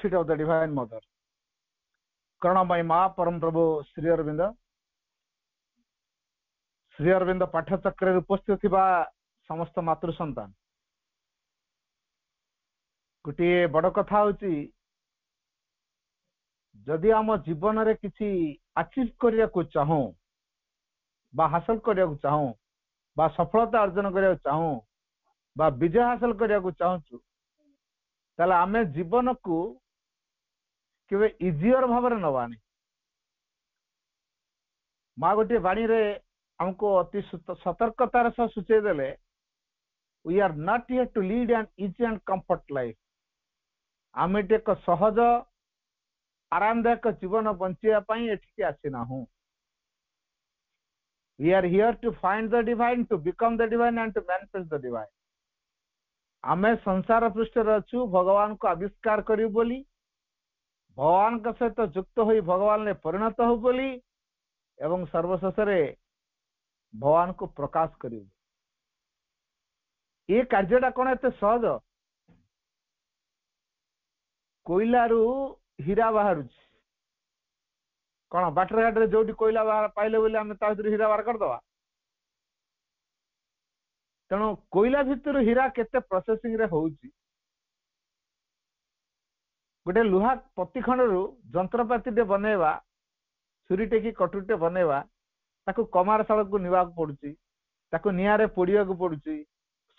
feet of the Divine Mother. Karunamai Ma Param Prabhu Sri Aurobindo Pathachakra उपस्थित थिबा समस्त मातृ संतान गोटे बड़ कथा होची जदि आम जीवन रे किछि अचीव करिया को चाहूं बा हासिल करिया को चाहूं बा सफलता अर्जन करिया को चाहूं बा विजय हासिल करिया को चाहूं ताले आमे जीवन को केवे इजियर भाव रे नवानी माँ गोटे बाणी रे हमको अति सतर्कतार सह सूचय देले we are not here to lead an easy and comfort life आम एक सहज आरामदायक जीवन बंचिया पाई एठिके आसीना हूं we are here to find the divine to become the divine and to manifest the divine आमे संसार पृष्ठ अच्छु भगवान को आविष्कार करू बोली भगवान का सहित युक्त होई भगवान ने परिणत हो बोली एवं सर्वशेष भगवान को प्रकाश करू ये कार्यटा कौन एत सहज कोईला रु हीरा बाहर कौन बाटर घाटे जो कोईला बाहर पाइले बोले आम हीरा बाहर करदे तेणु कोईला भितर हीरा केते प्रोसेसिंग रे होउची गोटे लुहा पतिखंड रु जंत्रपाती टे बनेवा छुरी टेकी कटुटे बनेवा ताकू कमारशाला को निवा पड़ुची ताकू नियारे पोड़िया को पड़ुची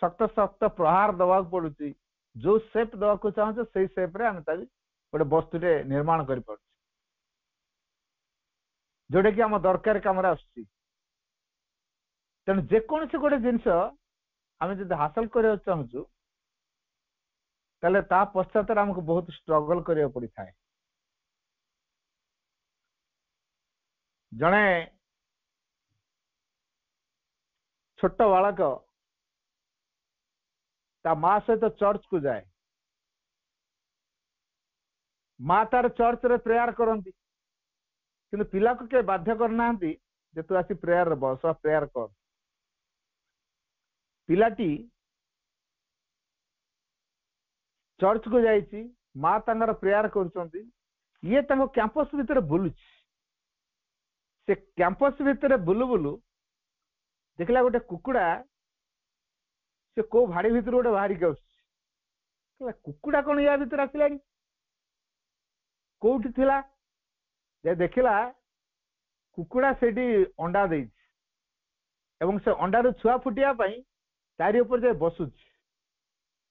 शक्त शक्त प्रहार दवा पड़ुची जो शेप दवा को चाहूँ से शेप रे आम गोटे वस्तुटे निर्माण कर जोटा कि आम दरकार कम तेणु जेकोसी गोटे जिनस आम जो हासिल करने चाहूँ ताले ता पश्चात आमको बहुत स्ट्रगल करिया पड़ी थाए जड़े छोट बालक ता माँ सहित चर्च को जाए माँ तार चर्च रे प्रेयर करती किंतु पिला को के बाध्य करना जे तू आसी प्रेयर बस प्रेयर कर पिलाटी चर्च को जाइए माँ तांगर प्रेयर कर ये कैंपस भितर बुलुची से कैंपस भितर बुलु बुलु देखला गोटे कुकुड़ा से को भाड़ी भितर गोटे बाहर के कुकुड़ा कौन या भितर आसला कोठी थिला जे देखला कुकुड़ा सेठी अंडा दे एवं से अंडार छुआ फुटिया तारी ऊपर जाए बसुची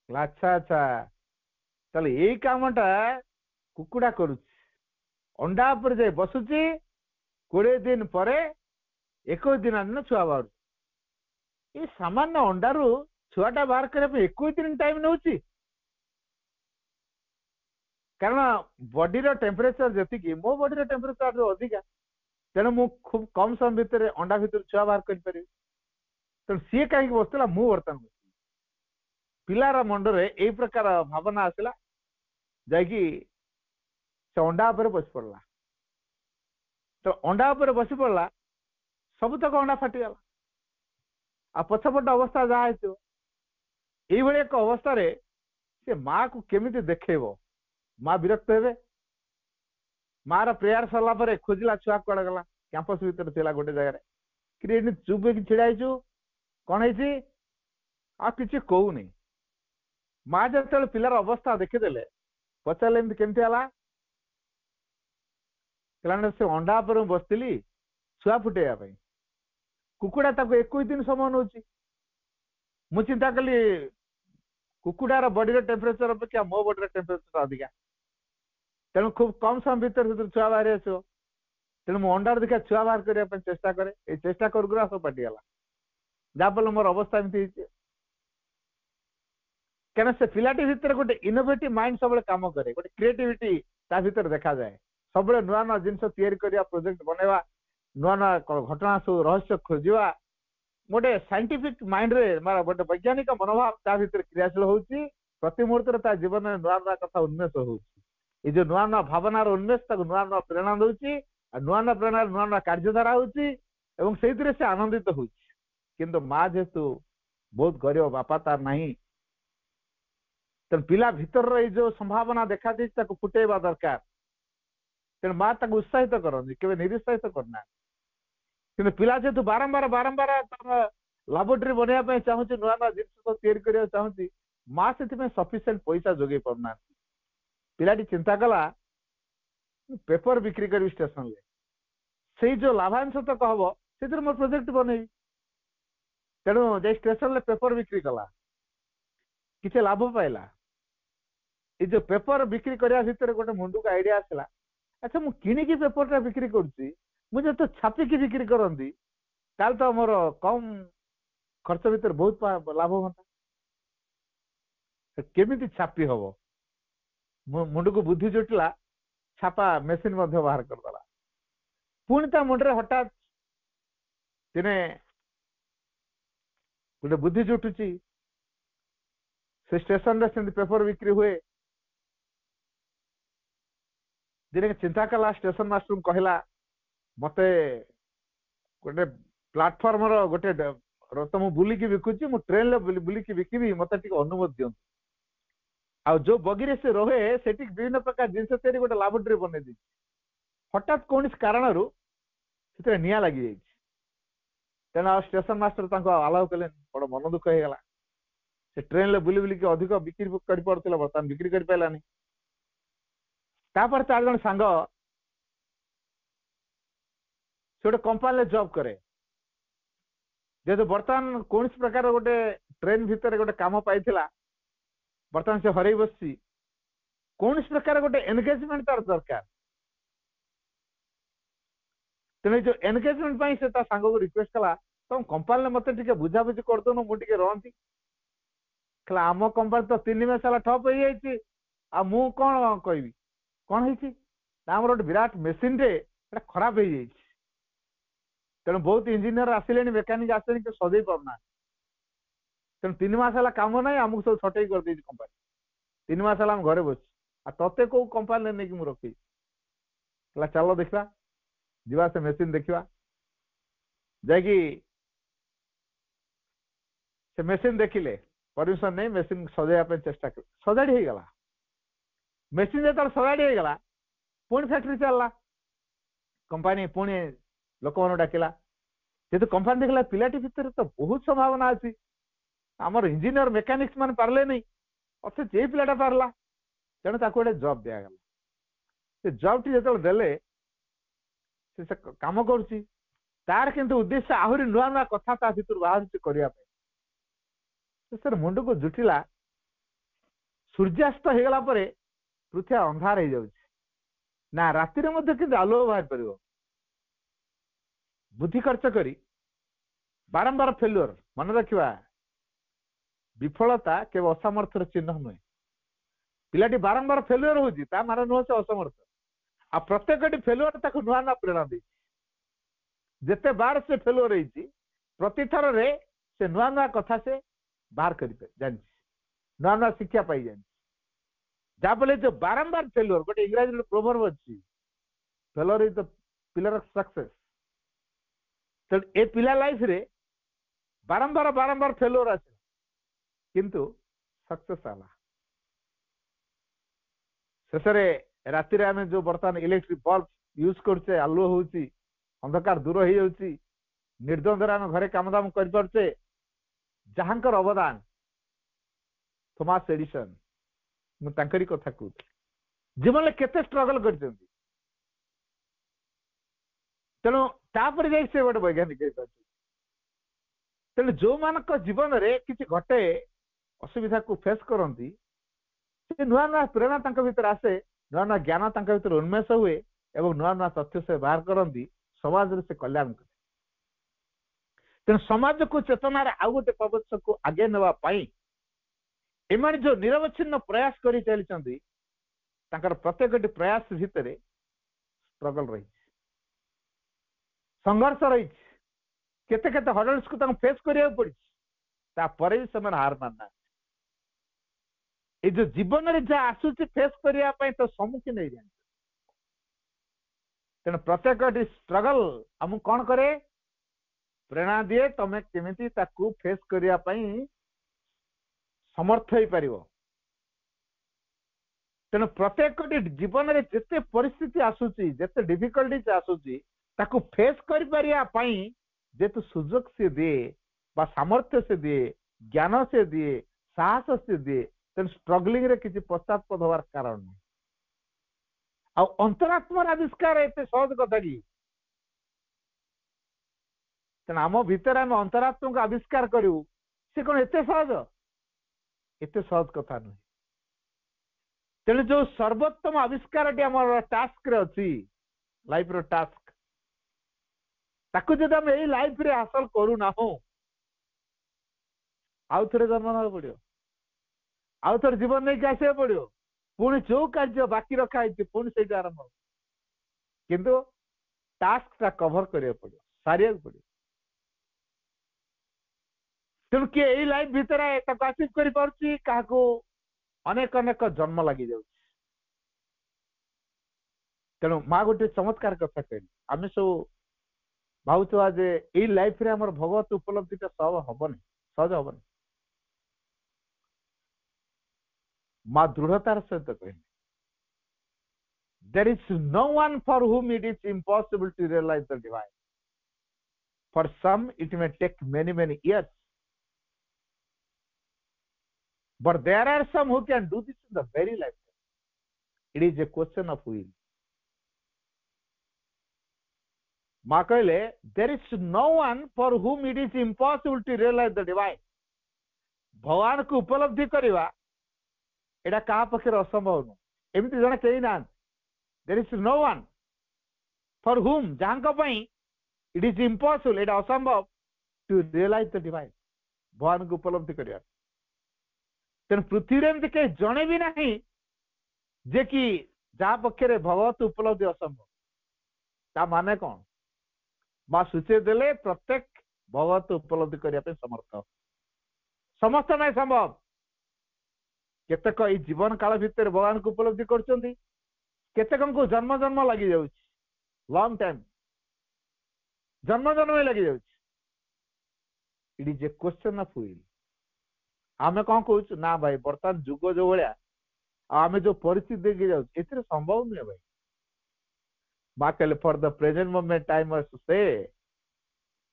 अच्छा अच्छा चल यही कामटा कुकुड़ा करुची अंडा पर जाए बसुची 20 दिन पर 21 दिन छुआ बाहर ये सामान्य अंडारू छुआटा बाहर करने 21 दिन टाइम नौ कारण बॉडी टेम्परेचर जी मो बॉडी टेम्परेचर अधिका तेणु मु खूब कम समय भितर अंडा भितर छुआ बाहर कर तेणु सी कहीं बसला मु बर्तमान बस पिलार मंडरे यही प्रकार भावना आसला जाकि से अंडा पर बस पड़ा तो अंडा पर बस पड़ा सबुतक अंडा फाटीगला आ पछपट अवस्था जहाँ ये एक अवस्था से माँ को केमिति देखेब माँ विरक्त हे माँ प्रेयर सरला पर खोजला छुआ कड़े गला कैंपस भीतर थिला गोटे जगह कि चुप हो छिड़ाइचु कौन है आ किसी कहूनी माँ जो पिलार अवस्था देखीदे पचारे केमती है से अंडा पर बसती छुआ फुटेगा कुकुड़ा 21 दिन समय नौ मु चिंता कली कुकुड़ार बॉडी टेम्परेचर अपेक्षा मो बॉडी टेम्परेचर अधिका तेणु खूब कम समय भीतर छुआ बाहरी आसो तेणु मु अंडार देखा छुआ बाहर करने चेष्टा करे चेष्टा कर सब पाटिगला जहाँफल मोर अवस्था एमती क्या से पिलाटी भितर गोटे इनोवेटिव माइंड सब काम करे गोटे क्रिएटिविटी ता भीतर देखा जाए सब नुआ नुआ जिनस प्रोजेक्ट बनवा नुआ नुआ घटना सब रहस्य खोजा गोटे साइंटिफिक माइंड रे गोटे वैज्ञानिक मनोभाव ता भीतर क्रियाशील होची प्रति मुहूर्त जीवन में नुआ नुआ कथा उन्मेष होची जो नुआ नुआ भावनार उन्मेष नुआ नुआ प्रेरणा दूची नुआ नुआ प्रेरणा नुआ नुआ कार्यधारा होची से आनंदित होची किंतु माँ जेहेतु बहुत गरीब बापा तार नहीं ତେଣୁ ପିଲା ଭିତରର ଏଇ ଯୋଉ ସମ୍ଭାବନା ଦେଖାଦେଇଛି ତାକୁ ଫୁଟେଇବା ଦରକାର। ତେଣୁ ମା ତାକୁ ଉତ୍ସାହିତ କରନ୍ତି, କେବେ ନିରୁତ୍ସାହିତ କରୁନାହାନ୍ତି। କିନ୍ତୁ ପିଲା ଯେହେତୁ ବାରମ୍ବାର ବାରମ୍ବାର ତାର ଲାବୋରେଟୋରୀ ବନେଇବା ପାଇଁ ଚାହୁଁଛି, ନୂଆ ନୂଆ ଜିନିଷ ସବୁ ତିଆରି କରିବାକୁ ଚାହୁଁଛି, ମା ସେଥିପାଇଁ ସଫିସିଏଣ୍ଟ ପଇସା ଯୋଗେଇ ପାରୁନାହାନ୍ତି। ପିଲାଟି ଚିନ୍ତା କଲା ପେପର ବିକ୍ରି କରିବି ଷ୍ଟେସନରେ, ସେଇ ଯୋଉ ଲାଭାଂଶ ତକ ହବ ସେଥିରେ ମୋ ପ୍ରୋଜେକ୍ଟ ବନେଇବି। ତେଣୁ ଯାଇ ଷ୍ଟେସନରେ ପେପର ବିକ୍ରି କଲା, କିଛି ଲାଭ ପାଇଲା। ଏଇ ଯୋଉ ପେପର ବିକ୍ରି କରିବା ଭିତରେ ଗୋଟେ ମୁଣ୍ଡକୁ ଆଇଡିଆ ଆସିଲା, ଆଚ୍ଛା ମୁଁ କିଣିକି ପେପରଟା ବିକ୍ରି କରୁଛି, ମୁଁ ଯଦି ଛାପିକି ବିକ୍ରି କରନ୍ତି ତାହେଲେ ତ ମୋର କମ ଖର୍ଚ୍ଚ ଭିତରେ ବହୁତ ଲାଭ ହୁଅନ୍ତା। କେମିତି ଛାପି ହବ, ମୁଣ୍ଡକୁ ବୁଦ୍ଧି ଜୁଟିଲା, ଛାପା ମେସିନ ମଧ୍ୟ ବାହାର କରିଦେଲା। ପୁଣି ତା ମୁଣ୍ଡରେ ହଠାତ୍ ଦିନେ ଗୋଟେ ବୁଦ୍ଧି ଜୁଟୁଛି, ସେ ଷ୍ଟେସନରେ ସେମିତି ପେପର ବିକ୍ରି ହୁଏ। ଦିନେ ଚିନ୍ତା କଲା, ଷ୍ଟେସନ ମାଷ୍ଟରଙ୍କୁ କହିଲା, ମତେ ଗୋଟେ ପ୍ଲାଟଫର୍ମର ଗୋଟେ ତ ମୁଁ ବୁଲିକି ବିକୁଛି, ମୁଁ ଟ୍ରେନରେ ବୁଲିକି ବିକିବି, ମତେ ଟିକେ ଅନୁମତି ଦିଅନ୍ତୁ। ଆଉ ଯୋଉ ବଗିରେ ସେ ରହେ ସେଠି ବିଭିନ୍ନ ପ୍ରକାର ଜିନିଷ ତିଆରି ଗୋଟେ ଲାବୋରେଟୋରୀ ବନେଇ ଦେଇଛି। ହଠାତ୍ କୌଣସି କାରଣରୁ ସେଥିରେ ନିଆଁ ଲାଗିଯାଇଛି। ତେଣୁ ଆଉ ଷ୍ଟେସନ ମାଷ୍ଟର ତାଙ୍କୁ ଆଲାଉ କଲେନି, ବଡ ମନ ଦୁଃଖ ହେଇଗଲା। ସେ ଟ୍ରେନରେ ବୁଲି ବୁଲିକି ଅଧିକ ବିକ୍ରି କରିପାରୁଥିଲା, ବର୍ତ୍ତମାନ ବିକ୍ରି କରିପାରିଲାନି। ତାପରେ 4 ଜଣ ସାଙ୍ଗ ସେ ଗୋଟେ କମ୍ପାନୀରେ ଜବ୍ କରେ। ଯେହେତୁ ବର୍ତ୍ତମାନ କୌଣସି ପ୍ରକାର ଗୋଟେ ଟ୍ରେନ ଭିତରେ ଗୋଟେ କାମ ପାଇଥିଲା, ବର୍ତ୍ତମାନ ସେ ହରେଇ ବସିଛି, କୌଣସି ପ୍ରକାର ଗୋଟେ ଏନଗେଜମେଣ୍ଟ ତାର ଦରକାର। ତେଣୁ ଏଇ ଯୋଉ ଏନଗେଜମେଣ୍ଟ ପାଇଁ ସେ ତା ସାଙ୍ଗକୁ ରିକ୍ୱେଷ୍ଟ କଲା, ତମ କମ୍ପାନୀରେ ମତେ ଟିକେ ବୁଝାବୁଝି କରିଦଉନ, ମୁଁ ଟିକେ ରହନ୍ତି। କହିଲା ଆମ କମ୍ପାନୀ ତ 3 ମାସ ହେଲା ଠପ୍ ହେଇଯାଇଛି, ଆଉ ମୁଁ କଣ କହିବି। କଣ ହେଇଛି ନା ଆମର ଗୋଟେ ବିରାଟ ମେସିନଟେ ସେଟା ଖରାପ ହେଇଯାଇଛି। ତେଣୁ ବହୁତ ଇଞ୍ଜିନିୟର ଆସିଲେଣି, ମେକାନିକ ଆସିଲେଣି, କିନ୍ତୁ ସଜେଇ ପାରୁନାହାନ୍ତି। ତେଣୁ 3 ମାସ ହେଲା କାମ ନାହିଁ, ଆମକୁ ସବୁ ଛଟେଇ କରିଦେଇଛି କମ୍ପାନୀ। 3 ମାସ ହେଲା ଆମେ ଘରେ ବସିଛୁ, ଆଉ ତତେ କୋଉ କମ୍ପାନୀରେ ନେଇକି ମୁଁ ରଖିବି। କହିଲା ଚାଲ ଦେଖିବା, ଯିବା ସେ ମେସିନ ଦେଖିବା। ଯାଇକି ସେ ମେସିନ ଦେଖିଲେ, ପରମିଶନ ନେଇ ମେସିନ ସଜାଇବା ପାଇଁ ଚେଷ୍ଟା କଲେ, ସଜାଡି ହେଇଗଲା। ମେସିନ ଯେତେବେଳେ ସଜାଡି ହେଇଗଲା, ପୁଣି ଫ୍ୟାକ୍ଟ୍ରି ଚାଲିଲା। କମ୍ପାନୀ ପୁଣି ଲୋକମାନଙ୍କୁ ଡାକିଲା। ଯେହେତୁ କମ୍ପାନୀ ଦେଖିଲା ପିଲାଟି ଭିତରେ ତ ବହୁତ ସମ୍ଭାବନା ଅଛି, ଆମର ଇଞ୍ଜିନିୟର ମେକାନିକ୍ସ ମାନେ ପାରିଲେନି, ଅଥଚ ଏ ପିଲାଟା ପାରିଲା। ତେଣୁ ତାକୁ ଗୋଟେ ଜବ୍ ଦିଆଗଲା। ସେ ଜବଟି ଯେତେବେଳେ ଦେଲେ, ସେ କାମ କରୁଛି, ତାର କିନ୍ତୁ ଉଦ୍ଦେଶ୍ୟ ଆହୁରି ନୂଆ ନୂଆ କଥା ତା ଭିତରୁ ବାହାରୁଛି କରିବା ପାଇଁ। ସେ ମୁଣ୍ଡକୁ ଜୁଟିଲା, ସୂର୍ଯ୍ୟାସ୍ତ ହେଇଗଲା ପରେ ପୃଥିବୀ ଅନ୍ଧାର ହେଇଯାଉଛି, ନା ରାତିରେ ମଧ୍ୟ କିନ୍ତୁ ଆଲୁଅ ବାହାରି ପାରିବ। ବୁଦ୍ଧି ଖର୍ଚ୍ଚ କରି ବାରମ୍ବାର ଫେଲୁଅର, ମନେ ରଖିବା, ବିଫଳତା କେବେ ଅସାମର୍ଥ୍ୟର ଚିହ୍ନ ନୁହେଁ। ପିଲାଟି ବାରମ୍ବାର ଫେଲୁଅର ହଉଛି, ତା ମାନେ ନୁହଁ ସେ ଅସମର୍ଥ। ଆଉ ପ୍ରତ୍ୟେକଟି ଫେଲୁଅର ତାକୁ ନୂଆ ନୂଆ ପ୍ରେରଣା ଦେଇଛି। ଯେତେ ବାର ସେ ଫେଲୁଅର ହେଇଛି, ପ୍ରତି ଥରରେ ସେ ନୂଆ ନୂଆ କଥା ସେ ବାହାର କରିପାରେ, ଜାଣିଛି, ନୂଆ ନୂଆ ଶିକ୍ଷା ପାଇ ଜାଣିଛି। ଯାହାଫଳରେ ଯୋଉ ବାରମ୍ବାର ଫେଲୁଅର, ଗୋଟେ ଇଂରାଜୀ ପ୍ରୋଭର୍ବ ଅଛି, failure is the pillar of success. ତେଣୁ ଏ ପିଲା ଲାଇଫରେ ବାରମ୍ବାର ବାରମ୍ବାର ଫେଲୁଅର ଆସିଲା, କିନ୍ତୁ ସକ୍ସେସ ହେଲା। ଶେଷରେ ରାତିରେ ଆମେ ଯୋଉ ବର୍ତ୍ତମାନ ଇଲେକ୍ଟ୍ରିକ ବଲ୍ବ ୟୁଜ କରୁଛେ, ଆଲୁଅ ହଉଛି, ଅନ୍ଧକାର ଦୂର ହେଇଯାଉଛି, ନିର୍ଦ୍ୱନ୍ଦରେ ଆମେ ଘରେ କାମଦାମ କରିପାରୁଛେ, ଯାହାଙ୍କର ଅବଦାନ ଥୋମାସ ଏଡିସନ, ମୁଁ ତାଙ୍କରି କଥା କହୁଛି। ଜୀବନରେ କେତେ ଷ୍ଟ୍ରଗଲ କରିଛନ୍ତି, ତେଣୁ ତାପରେ ଯାଇ ସେ ଗୋଟେ ବୈଜ୍ଞାନିକ ହେଇପାରୁଛି। ତେଣୁ ଯୋଉମାନଙ୍କ ଜୀବନରେ କିଛି ଘଟେ, ଅସୁବିଧାକୁ ଫେସ୍ କରନ୍ତି, ସେ ନୂଆ ନୂଆ ପ୍ରେରଣା ତାଙ୍କ ଭିତରେ ଆସେ, ନୂଆ ନୂଆ ଜ୍ଞାନ ତାଙ୍କ ଭିତରେ ଉନ୍ମେଷ ହୁଏ, ଏବଂ ନୂଆ ନୂଆ ତଥ୍ୟ ସେ ବାହାର କରନ୍ତି, ସମାଜରେ ସେ କଲ୍ୟାଣ କରେ। ତେଣୁ ସମାଜକୁ ଚେତନାରେ ଆଉ ଗୋଟେ ପ୍ରବଚକୁ ଆଗେଇ ନେବା ପାଇଁ ଏମାନେ ଯୋଉ ନିରବଚ୍ଛିନ୍ନ ପ୍ରୟାସ କରି ଚାଲିଛନ୍ତି, ତାଙ୍କର ପ୍ରତ୍ୟେକଟି ପ୍ରୟାସ ଭିତରେ ଷ୍ଟ୍ରଗଲ ରହିଛି, ସଂଘର୍ଷ ରହିଛି, କେତେ କେତେ ହର୍ଡଲ୍ସକୁ ତାଙ୍କୁ ଫେସ୍ କରିବାକୁ ପଡିଛି। ତାପରେ ବି ସେମାନେ ହାର ମାନୁନାହାନ୍ତି। ଏଇ ଯୋଉ ଜୀବନରେ ଯାହା ଆସୁଛି ଫେସ୍ କରିବା ପାଇଁ ତ ସମ୍ମୁଖୀନ ହେଇଯାନ୍ତି। ତେଣୁ ପ୍ରତ୍ୟେକଟି ଷ୍ଟ୍ରଗଲ ଆମକୁ କଣ କରେ, ପ୍ରେରଣା ଦିଏ, ତମେ କେମିତି ତାକୁ ଫେସ୍ କରିବା ପାଇଁ ସମର୍ଥ ହେଇପାରିବ। तेणु प्रत्येक जीवन में जिते परिस्थिति आसूची जिते डिफिकल्टीज आसूची ताकू फेस कर जेतु सुजोग से दिए बा सामर्थ्य से दिए ज्ञान से दिए साहस से दिए तेणु स्ट्रगलिंग रे किसी पश्चात्पद हवार कारण नहीं आ अंतरात्मार आविष्कार एत सहज कथा कि तेणु आम भितर आम अंतरात्मा को आविष्कार करूँ से कौन एत सहज कथा नुहे तेणु जो सर्वोत्तम आविष्कार टास्क रे अच्छी लाइफ रो टास्क ताकू जब आम यही लाइफ रे हासिल करूना आउ थे जन्म ना पड़ो आउ थे जीवन नहीं आसवा पड़ो पुणी जो कार्य बाकी रखाई पुणी से आरंभ किंतु टास्क कभर करिया पड़ो सारिया पड़ो तेणु किए यही लाइफ भितर अचीव कर पार्टी क्या अनेक अनेक जन्म लगी जाऊँ तेणु माँ गोटे चमत्कार कथा कहली आम सब भावुआ जे यही लाइफ रे हमर भगवत उपलब्धि सब हबनी सहज हबनी माँ दृढ़तार सहित कहली there is no one for whom it is impossible to realize the divine. For some it may take many years, but there are some who can do this in the very lifetime. It is a question of will. माँ कहले there is no one for whom it is impossible to realize the divine. भगवान को उपलब्धि करवा एटा कहा पक्षर असंभव नु एमती जन कही ना there is no one for whom जहां इट इज इम्पॉसिबल एटा असंभव टू रियलाइज द डिवाइन भगवान को उपलब्धि करवा तेन पृथ्वी एमती कहीं जड़े भी नहीं जे कि जहाँ पक्षरे भगवत उपलब्धि असंभव ता माने कौन माँ सूचे देले प्रत्येक भगवत उपलब्धि करने समर्थ समस्त नहीं संभव केतेक ई जीवन काल भितर भगवान को उपलब्धि करतेक को जन्म जन्म लगी जाऊँ लॉन्ग टाइम जन्म जन्म लगी जाऊँ it is a question of will आम कौन कहूँ ना भाई बर्तमान जुग जो भाया आम जो परिस्थिति देखी जाऊँ ए संभव नुहे भाई माँ कहले for the present moment I must say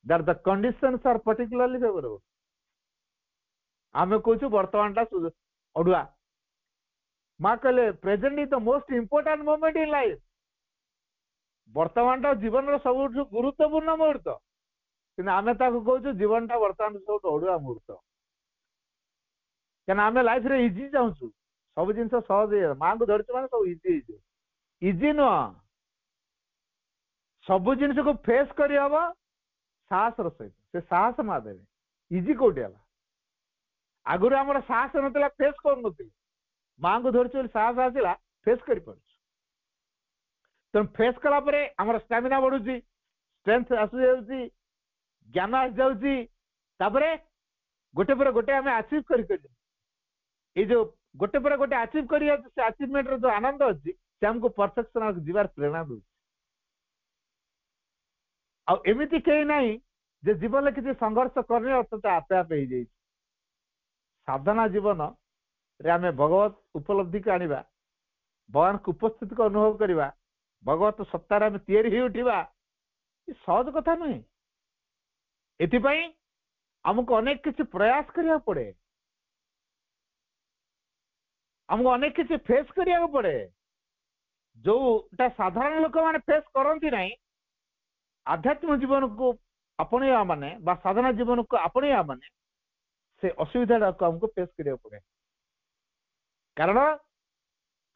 that the conditions are particularly favourable आम कहूँ बर्तमान टा अड़ुआ माँ कहले present is the most important moment in life बर्तमान टा जीवन सब गुरुत्वपूर्ण मुहूर्त कि आम कहूँ जीवन टा बर्तमान सब अड़ुआ मुहूर्त क्या आम लाइफ रे इजी चाहूँ सब जिन सहज माँ को धरच मैंने सब इजी नुह सब जिन को फेस कर साहस सहित से साहस माँ देवे इजी कौटी है आगुरी आम साहस ना फेस कर माँ को धरच साहस आसला फेस कर तेणु फेस कलापर आम स्टामिना बढ़ुची स्ट्रेंथ आसु जाऊँगी ज्ञान आसी जाऊँगी गोटे पर गोटे आम अचीव कर जो गोटे पर गोटे अचीव कर अचीवमेंट जो आनंद अच्छी से आमको परफेक्शन जीवार प्रेरणा दूसरी आमती कहीं ना जे जीवन में किसी संघर्ष करने अर्थ आपे आपे हो जाए साधना जीवन रे आम भगवत उपलब्धि को आनिबा भगवान को उपस्थित को अनुभव करवा भगवत सत्तार आम तैयारी उठा सहज कथा नुहे एथिपाई आमको अनेक किसी प्रयास करिया पड़े आमको अनेक किसी फेस करिया पड़े जोटा साधारण लोक मैंने फेस करती नहीं आध्यात्मिक जीवन को अपनेवा माने बा साधना जीवन को अपनेवा माने से असुविधा को हमको फेस करिया पड़े कारण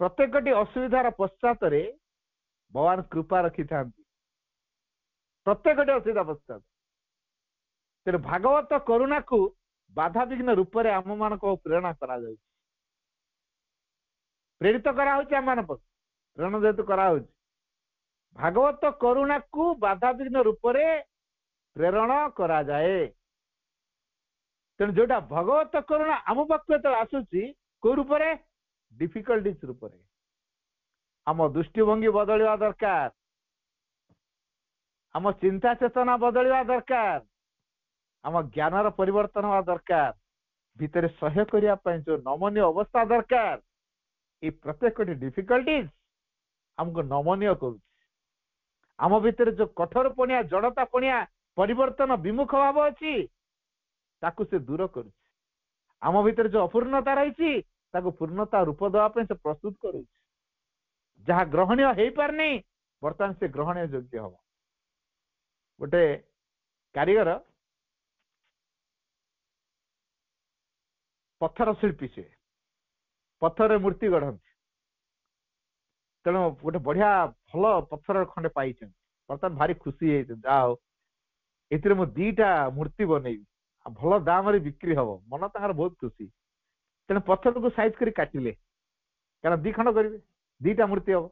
प्रत्येक असुविधार पश्चात भगवान कृपा रखी था प्रत्येक असुविधा पश्चात तेरे भागवत करुणा को बाधा विघ्न रूप में आम मान प्रेरणा करा प्रेरित करा आम मान प्रेरणा जेहेतु करा भागवत करुणा को बाधा विघ्न रूप में प्रेरण करा जाए तेणु जोटा भगवत करुणा आम पाख आसूची को रूप में डिफिकल्टीज रूप में आम दृष्टिभंगी बदलवा दरकार आम चिंता चेतना बदलवा दरकार आम ज्ञानर परिवर्तन हवा दरकार भितर सह्य करने जो नमनीय अवस्था दरकार ये प्रत्येक डिफिकल्टीज हमको नमनीय करुच्ची आम भितर जो कठोर पणिया जड़ता पणिया परिवर्तन विमुख भाव अच्छी ताकू से दूर कर आम भितर जो अपूर्णता रही पूर्णता रूप देवाई से प्रस्तुत कर जहाँ ग्रहणीय हो पारनी बर्तमान से ग्रहणीय योग्य हम गोटे कारीगर पत्थर शिल्पी से पत्थर मूर्ति गढ़ती तेणु गोटे बढ़िया भल पत्थर खंडे पाई बर्तमान भारी खुशी जाओ एथिरे मु दीटा मूर्ति बनैबी भल दाम रे बिक्री हम मन तार बहुत खुशी तेणु पत्थर को साइज कर काटिले कारण दी खंड करेंगे दीटा मूर्ति हम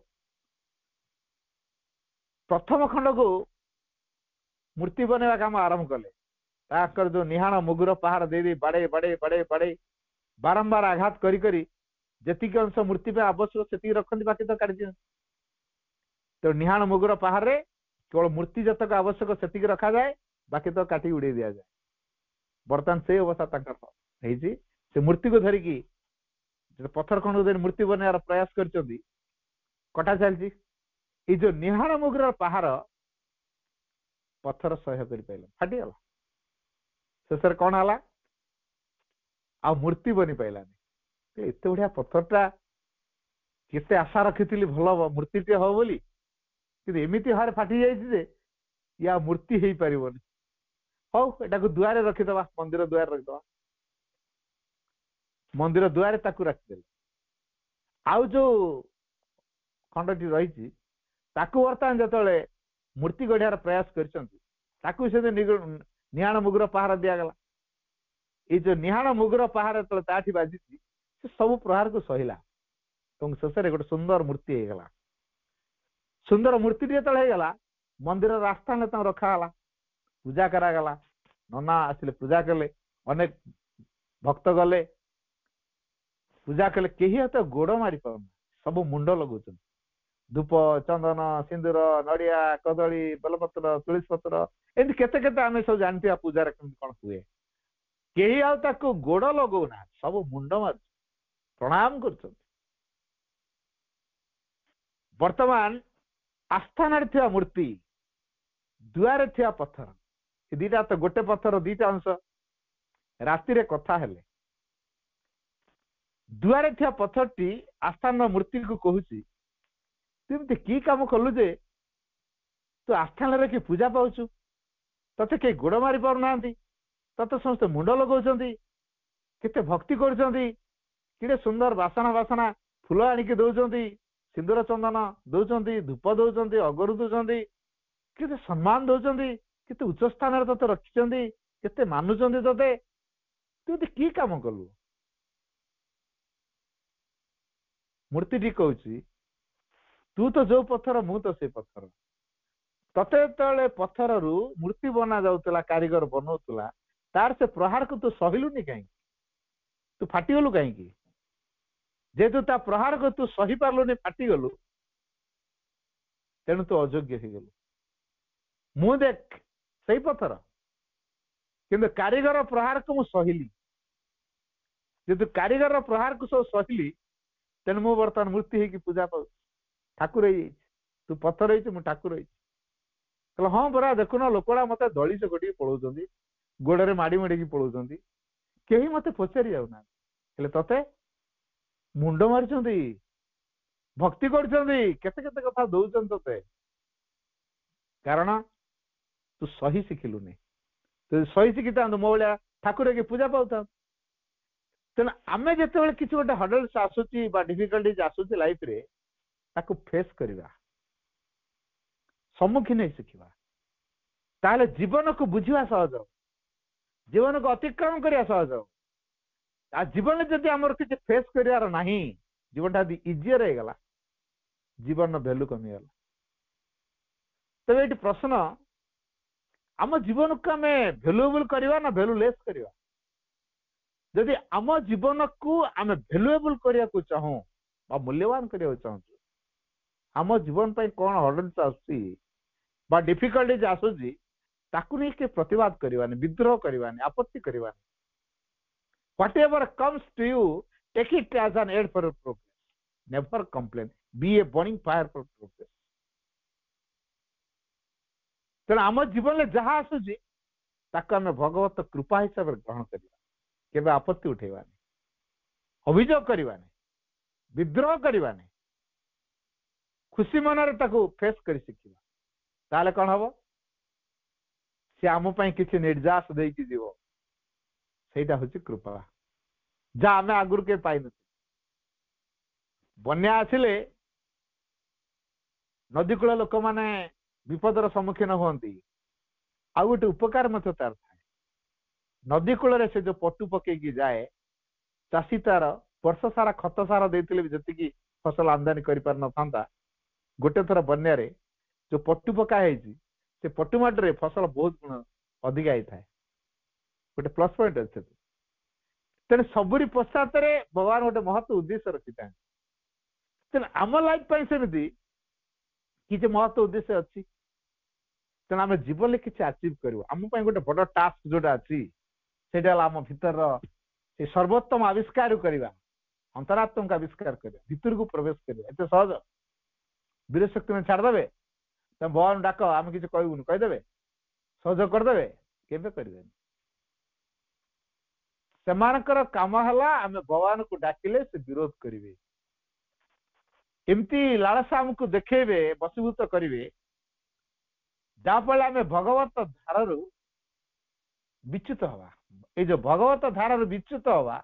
प्रथम खंड को मूर्ति बनवा काम आरंभ कले जो निहाण मुगुर पहाड़ दे बाड़े बाड़े बाड़े बाड़े बारंबार आघात करी जेतिक अंश मूर्ति पे आवश्यक से रखती बाकी तो काट दिखाँ तो निहाण मुगुर पहाड़ रे केवल मूर्ति जतक आवश्यक से रखा जाए बाकी तो काटी उड़े दि जाए बर्तमान से अवस्था से मूर्ति को धरिकी पत्थर खंड को मूर्ति बनवार प्रयास कर कटा चलती जो निहाण मुगुर पहाड़ पत्थर सह्य कर पाइल फाटीगला शेष कौन है आ मूर्ति बनी पाइलानी एत बढ़िया पत्थरटा केते आशा रखी भल मूर्ति हम बोली कि एमती भाव फाटी जाए या मूर्ति हो पारन हौ एटा दुआरे रखीद मंदिर दुआरे रखीद मंदिर दुआरे रखीदे आउ जो खंडटी रही बर्तमान जो मूर्ति गढ़ियार प्रयास कर निहाण मुगुर पहाड़ दिगला ये जो निहाण मुगुर पहाड़ ताठी बाजी सब प्रहार को सहिला शेष में गोटे सुंदर मूर्ति होगला सुंदर मूर्ति होगला मंदिर रास्ता में रखाला पूजा करागला नना आसिले पूजा कले अनेक भक्त गले पूजा कले कहीं तो गोड़ मारी पारना सब मुंड लगुच धूप चंदन सिंदूर नड़िया कदली बेलपत्र तुलसी पत्र एमती केते केते आम सब जानते पूजा कौन हुए कहीं आउ गोड़ लगौना सब मुंड मार प्रणाम कर वर्तमान आस्थान मूर्ति दुआरे थिया पत्थर दीटा तो गोटे पत्थर दीटा अंश राति रे कथा हेले दुआरे थिया पत्थर टी आस्थान मूर्ति को कहूची तुमती की काम कलु जे तू आस्थान रे कि पूजा पाउछु तते के गोड़ मारी पारुना तते समस्त मुंड लगाउछंती केते भक्ति करुछंती किडे सुंदर बासना बासना फूल आनिके दउछंती सिंदूर चंदन दउछंती धूप दउछंती अगरु दउछंती केते सम्मान दउछंती केते उच्च स्थान रे तते रखिछंती केते मानुछंती तते तू की काम कलु मूर्ति टी कहूची तू तो जो पत्थर मु तो से पत्थर तते तले पत्थर रु मूर्ति बना जाउतला कारीगर बनाउतला तार से प्रहार को तू सहिलुनी कहीं तू फाटीगलु कहीं जेतु ता प्रहार को तू सही पार्लुनी फाटीगलु तेणु तू अयोग्य हो गलु मु देख सही पत्थर किंतु कारीगर प्रहार को मु सहिली जेतु कारीगर प्रहार को सब सहिली तेणु मु बर्तमान मूर्ति हो पूजा पाऊ ठाकुर तू पत्थर हो ठाकुर कहला हाँ बरा देखुना लोकड़ा मत दली चकटी पलाउं गोड़े माड़ी माड़ी पलाउं कहीं मत पचारि जाऊना तते मुंड मारी भक्ति करते कथा दौरान तते कारण तू सही शिखिलुनी तू सही शिखी था मो भाया ठाकुर की पूजा पाऊ तेना आमे जिते किसी गोटे हडल्स आसूची डिफिकल्टीज आसूची लाइफ रे ताकू फेस करवा सम्मुखीन नहीं शिखा ताहले जीवन को बुझा सहज जीवन को अतिक्रमण करवा सहज आ जीवन जदि आमर किसी फेस करार ना जीवन टा इजियर हो गला जीवन भैल्यू कमीगला तब ये प्रश्न आम जीवन को आम भैल्युएबल करवा ना भैल्यूलेस करवा जदि आम जीवन को आम भैल्युएबल करने को चाहूँ मूल्यवान करने चाहूँ आम जीवन पर कौन हर्डल्स आसूसी डिफिकल्टीज आसूसी ताकू नहीं के प्रतिवाद करवानी विद्रोह करवानी आपत्ति करवानी whatever comes to you take it as an aid for progress never complain, be a burning fire for progress. ତେଣୁ ଆମ ଜୀବନରେ ଯାହା ଆସୁଛି ତାକୁ ଆମେ ଭଗବତ କୃପା ହିସାବରେ ଗ୍ରହଣ କରିବା, କେବେ ଆପତ୍ତି ଉଠେଇବାନି, ଅଭିଯୋଗ କରିବାନି, ବିଦ୍ରୋହ କରିବାନି, ଖୁସି ମନରେ ତାକୁ ଫେସ୍ କରି ଶିଖିବା। ତାହେଲେ କଣ ହବ? ସେ ଆମ ପାଇଁ କିଛି ନିର୍ଯାସ ଦେଇକି ଯିବ। ସେଇଟା ହଉଛି କୃପା, ଯାହା ଆମେ ଆଗରୁ କେବେ ପାଇନଥିଲୁ। ବନ୍ୟା ଆସିଲେ ନଦୀ କୂଳ ଲୋକମାନେ ବିପଦର ସମ୍ମୁଖୀନ ହୁଅନ୍ତି। ଆଉ ଗୋଟେ ଉପକାର ମଧ୍ୟ ତାର ଥାଏ। ନଦୀ କୂଳରେ ସେ ଯୋଉ ପଟୁ ପକେଇକି ଯାଏ, ଚାଷୀ ତାର ବର୍ଷ ସାରା ଖତ ସାର ଦେଇଥିଲେ ବି ଯେତିକି ଫସଲ ଆମଦାନୀ କରିପାରିନଥାନ୍ତା, ଗୋଟେ ଥର ବନ୍ୟାରେ ଯୋଉ ପଟୁ ପକା ହେଇଛି ସେ ପଟୁ ମାଟିରେ ଫସଲ ବହୁତ ଗୁଣ ଅଧିକା ହେଇଥାଏ। ଗୋଟେ ପ୍ଲସ୍ ପଏଣ୍ଟ ଅଛି। ତେଣୁ ସବୁରି ପଶ୍ଚାତରେ ଭଗବାନ ଗୋଟେ ମହତ୍ଵ ଉଦ୍ଦେଶ୍ୟ ରଖିଥାନ୍ତି। ତେଣୁ ଆମ ଲାଇଫ ପାଇଁ ସେମିତି କିଛି ମହତ୍ଵ ଉଦ୍ଦେଶ୍ୟ ଅଛି। ତେଣୁ ଆମେ ଜୀବନରେ କିଛି ଆଚିଭ କରିବୁ, ଆମ ପାଇଁ ଗୋଟେ ବଡ ଟାସ୍କ ଯୋଉଟା ଅଛି ସେଇଟା ହେଲା ଆମ ଭିତରର ସେ ସର୍ବୋତ୍ତମ ଆବିଷ୍କାର କରିବା, ଅନ୍ତରାତ୍ମକ ଆବିଷ୍କାର କରିବା, ଭିତରକୁ ପ୍ରବେଶ କରିବା। ଏତେ ସହଜ? ବୀର ଶକ୍ତି ମାନେ ଛାଡ଼ିଦେବେ, ତମେ ଭଗବାନ ଡାକ, ଆମେ କିଛି କହିବୁନି, କହିଦେବେ, ସହଯୋଗ କରିଦେବେ? କେବେ କରିବେନି। ସେମାନଙ୍କର କାମ ହେଲା ଆମେ ଭଗବାନଙ୍କୁ ଡାକିଲେ ସେ ବିରୋଧ କରିବେ, ଏମିତି ଲାଳସା ଆମକୁ ଦେଖେଇବେ, ବଶୀଭୂତ କରିବେ, ଯାହାଫଳରେ ଆମେ ଭଗବତ ଧାରାରୁ ବିଚ୍ୟୁତ ହବା। ଏଇ ଯୋଉ ଭଗବତ ଧାରାରୁ ବିଚ୍ୟୁତ ହବା,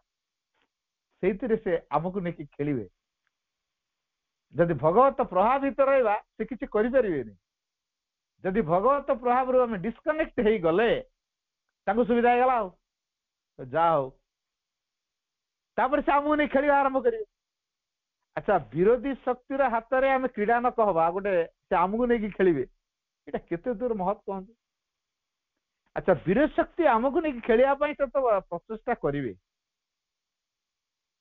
ସେଇଥିରେ ସେ ଆମକୁ ନେଇକି ଖେଳିବେ। ଯଦି ଭଗବତ ପ୍ରଭାବ ଭିତରେ ରହିବା ସେ କିଛି କରିପାରିବେନି। ଯଦି ଭଗବତ ପ୍ରଭାବରୁ ଆମେ ଡିସକନେକ୍ଟ ହେଇଗଲେ ତାଙ୍କୁ ସୁବିଧା ହେଇଗଲା, ଆଉ ଯାହା ହଉ, ତାପରେ ସେ ଆମକୁ ନେଇ ଖେଳିବା ଆରମ୍ଭ କରିବେ। ଆଚ୍ଛା, ବିରୋଧୀ ଶକ୍ତିର ହାତରେ ଆମେ କ୍ରୀଡ଼ା ନ କହିବା, ଗୋଟେ ସେ ଆମକୁ ନେଇକି ଖେଳିବେ, ଏଇଟା କେତେ ଦୂର ମହତ୍ କହନ୍ତୁ। ଆଚ୍ଛା, ବିରୋଧୀ ଶକ୍ତି ଆମକୁ ନେଇକି ଖେଳିବା ପାଇଁ ତ ପ୍ରଚେଷ୍ଟା କରିବେ,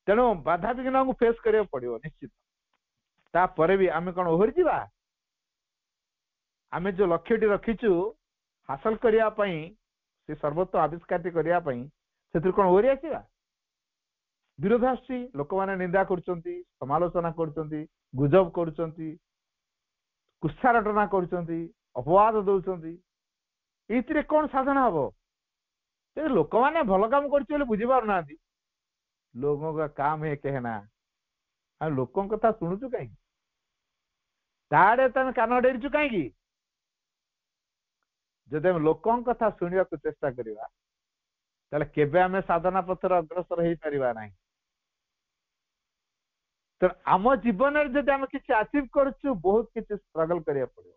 ତେଣୁ ବାଧାବିଘ୍ନକୁ ଫେସ୍ କରିବାକୁ ପଡିବ ନିଶ୍ଚିତ। ତାପରେ ବି ଆମେ କଣ ଓହରିଯିବା? ଆମେ ଯୋଉ ଲକ୍ଷ୍ୟଟି ରଖିଛୁ ହାସଲ କରିବା ପାଇଁ, ସେ ସର୍ବୋତ୍ତମ ଆବିଷ୍କାରଟି କରିବା ପାଇଁ, ସେଥିରୁ କଣ ଓହରି ଆସିବା? ବିରୋଧ ଆସୁଛି, ଲୋକମାନେ ନିନ୍ଦା କରୁଛନ୍ତି, ସମାଲୋଚନା କରୁଛନ୍ତି, ଗୁଜବ କରୁଛନ୍ତି, କୁତ୍ସାରଟନା କରୁଛନ୍ତି, ଅପବାଦ ଦଉଛନ୍ତି। ଏଇଥିରେ କଣ ସାଧନ ହବ? ଲୋକମାନେ ଭଲ କାମ କରୁଛି ବୋଲି ବୁଝିପାରୁନାହାନ୍ତି। ଲୋକଙ୍କ का काम है कहना, ଆଉ ଲୋକଙ୍କ କଥା ଶୁଣୁଛୁ କାହିଁକି? ତାଆଡେ ତମେ କାନ ଡେରିଛୁ କାହିଁକି? ଯଦି ଆମେ ଲୋକଙ୍କ କଥା ଶୁଣିବାକୁ ଚେଷ୍ଟା କରିବା ତାହେଲେ କେବେ ଆମେ ସାଧନା ପଥରେ ଅଗ୍ରସର ହେଇପାରିବା ନାହିଁ। ତେଣୁ ଆମ ଜୀବନରେ ଯଦି ଆମେ କିଛି ଆଚିଭ କରୁଛୁ, ବହୁତ କିଛି ଷ୍ଟ୍ରଗଲ କରିବାକୁ ପଡିବ,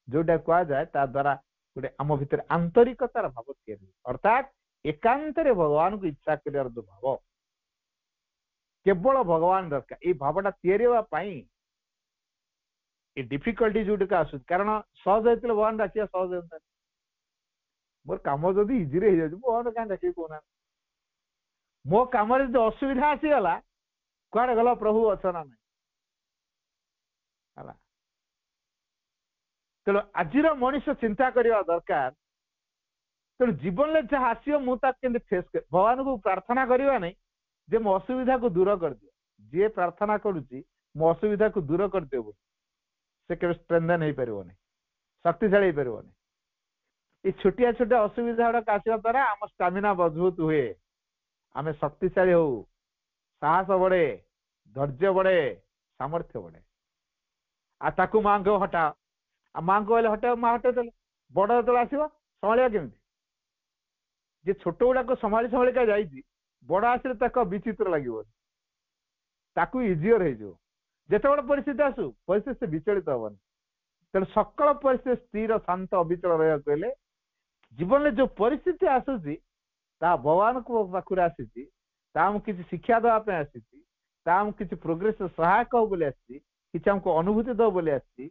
ଯୋଉଟା କୁହାଯାଏ ତା ଦ୍ୱାରା ଗୋଟେ ଆମ ଭିତରେ ଆନ୍ତରିକତାର ଭାବ ତିଆରି, ଅର୍ଥାତ ଏକାନ୍ତରେ ଭଗବାନଙ୍କୁ ଇଚ୍ଛା କରିବାର ଯୋଉ ଭାବ, କେବଳ ଭଗବାନ ଦରକାର, ଏଇ ଭାବଟା ତିଆରି ହେବା ପାଇଁ ଏ ଡିଫିକଲ୍ଟି ଯୋଉଟା ଆସୁଛି, କାରଣ ସହଜ ହେଇଥିଲେ ଭଗବାନ ଡାକିବା ସହଜ ହୁଅନ୍ତା। ମୋର କାମ ଯଦି ଇଜିରେ ହେଇଯାଉଛି, ଭଗବାନ କାହିଁ ଡାକିବି କହୁନାହାନ୍ତି? ମୋ କାମରେ ଯଦି ଅସୁବିଧା ଆସିଗଲା, କୁଆଡେ ଗଲ ପ୍ରଭୁ ଅଛ ନା ନାହିଁ ହେଲା। ତେଣୁ ଆଜିର ମଣିଷ ଚିନ୍ତା କରିବା ଦରକାର, ତେଣୁ ଜୀବନରେ ଯାହା ଆସିବ ମୁଁ ତାକୁ କେମିତି ଫେସ୍ କରି, ଭଗବାନଙ୍କୁ ପ୍ରାର୍ଥନା କରିବା ନାହିଁ ଯେ ମୋ ଅସୁବିଧାକୁ ଦୂର କରିଦିଅ। ଯିଏ ପ୍ରାର୍ଥନା କରୁଛି ମୋ ଅସୁବିଧାକୁ ଦୂର କରିଦିଅ ବୋଲି, ସେ କେବେ ଷ୍ଟ୍ରେନ୍ଥେନ୍ ହେଇପାରିବନି, ଶକ୍ତିଶାଳୀ ହେଇପାରିବନି। এই ଛୋଟିଆ ଛୋଟିଆ ଅସୁବିଧା ଗୁଡାକ ଆସିବା ଦ୍ୱାରା ଆମ ଷ୍ଟାମିନା ମଜବୁତ ହୁଏ, ଆମେ ଶକ୍ତିଶାଳୀ ହଉ, ସାହସ ବଢେ, ଧୈର୍ଯ୍ୟ ବଢେ, ସାମର୍ଥ୍ୟ ବଢେ। ଆଉ ତାକୁ ମାଙ୍କୁ ହଟାଅ, ଆଉ ମାଙ୍କୁ କହିଲେ ହଟାଅ, ମା ହଟେଇ ଦେଲେ, ବଡ ଯେତେବେଳେ ଆସିବ ସମ୍ଭାଳିବା କେମିତି? ଯେ ଛୋଟ ଗୁଡାକ ସମ୍ଭାଳି ସମ୍ଭାଳିକା ଯାଇଛି, ବଡ ଆସିଲେ ତାକୁ ବିଚିତ୍ର ଲାଗିବନି, ତାକୁ ଇଜିଅର ହେଇଯିବ। ଯେତେବେଳେ ପରିସ୍ଥିତି ଆସୁ, ପରିସ୍ଥିତି ସେ ବିଚଳିତ ହବନି। ତେଣୁ ସକଳ ପରିସ୍ଥିତି ସ୍ଥିର, ଶାନ୍ତ, ଅବିଚଳ ରହିବାକୁ ହେଲେ ଜୀବନରେ ଯୋଉ ପରିସ୍ଥିତି ଆସୁଛି ତାହା ଭଗବାନଙ୍କ ପାଖରୁ ଆସିଛି, ତାହା ଆମକୁ କିଛି ଶିକ୍ଷା ଦେବା ପାଇଁ ଆସିଛି, ତାହା ଆମକୁ କିଛି ପ୍ରୋଗ୍ରେସ ସହାୟକ ହବ ବୋଲି ଆସିଛି, କିଛି ଆମକୁ ଅନୁଭୂତି ଦବ ବୋଲି ଆସିଛି,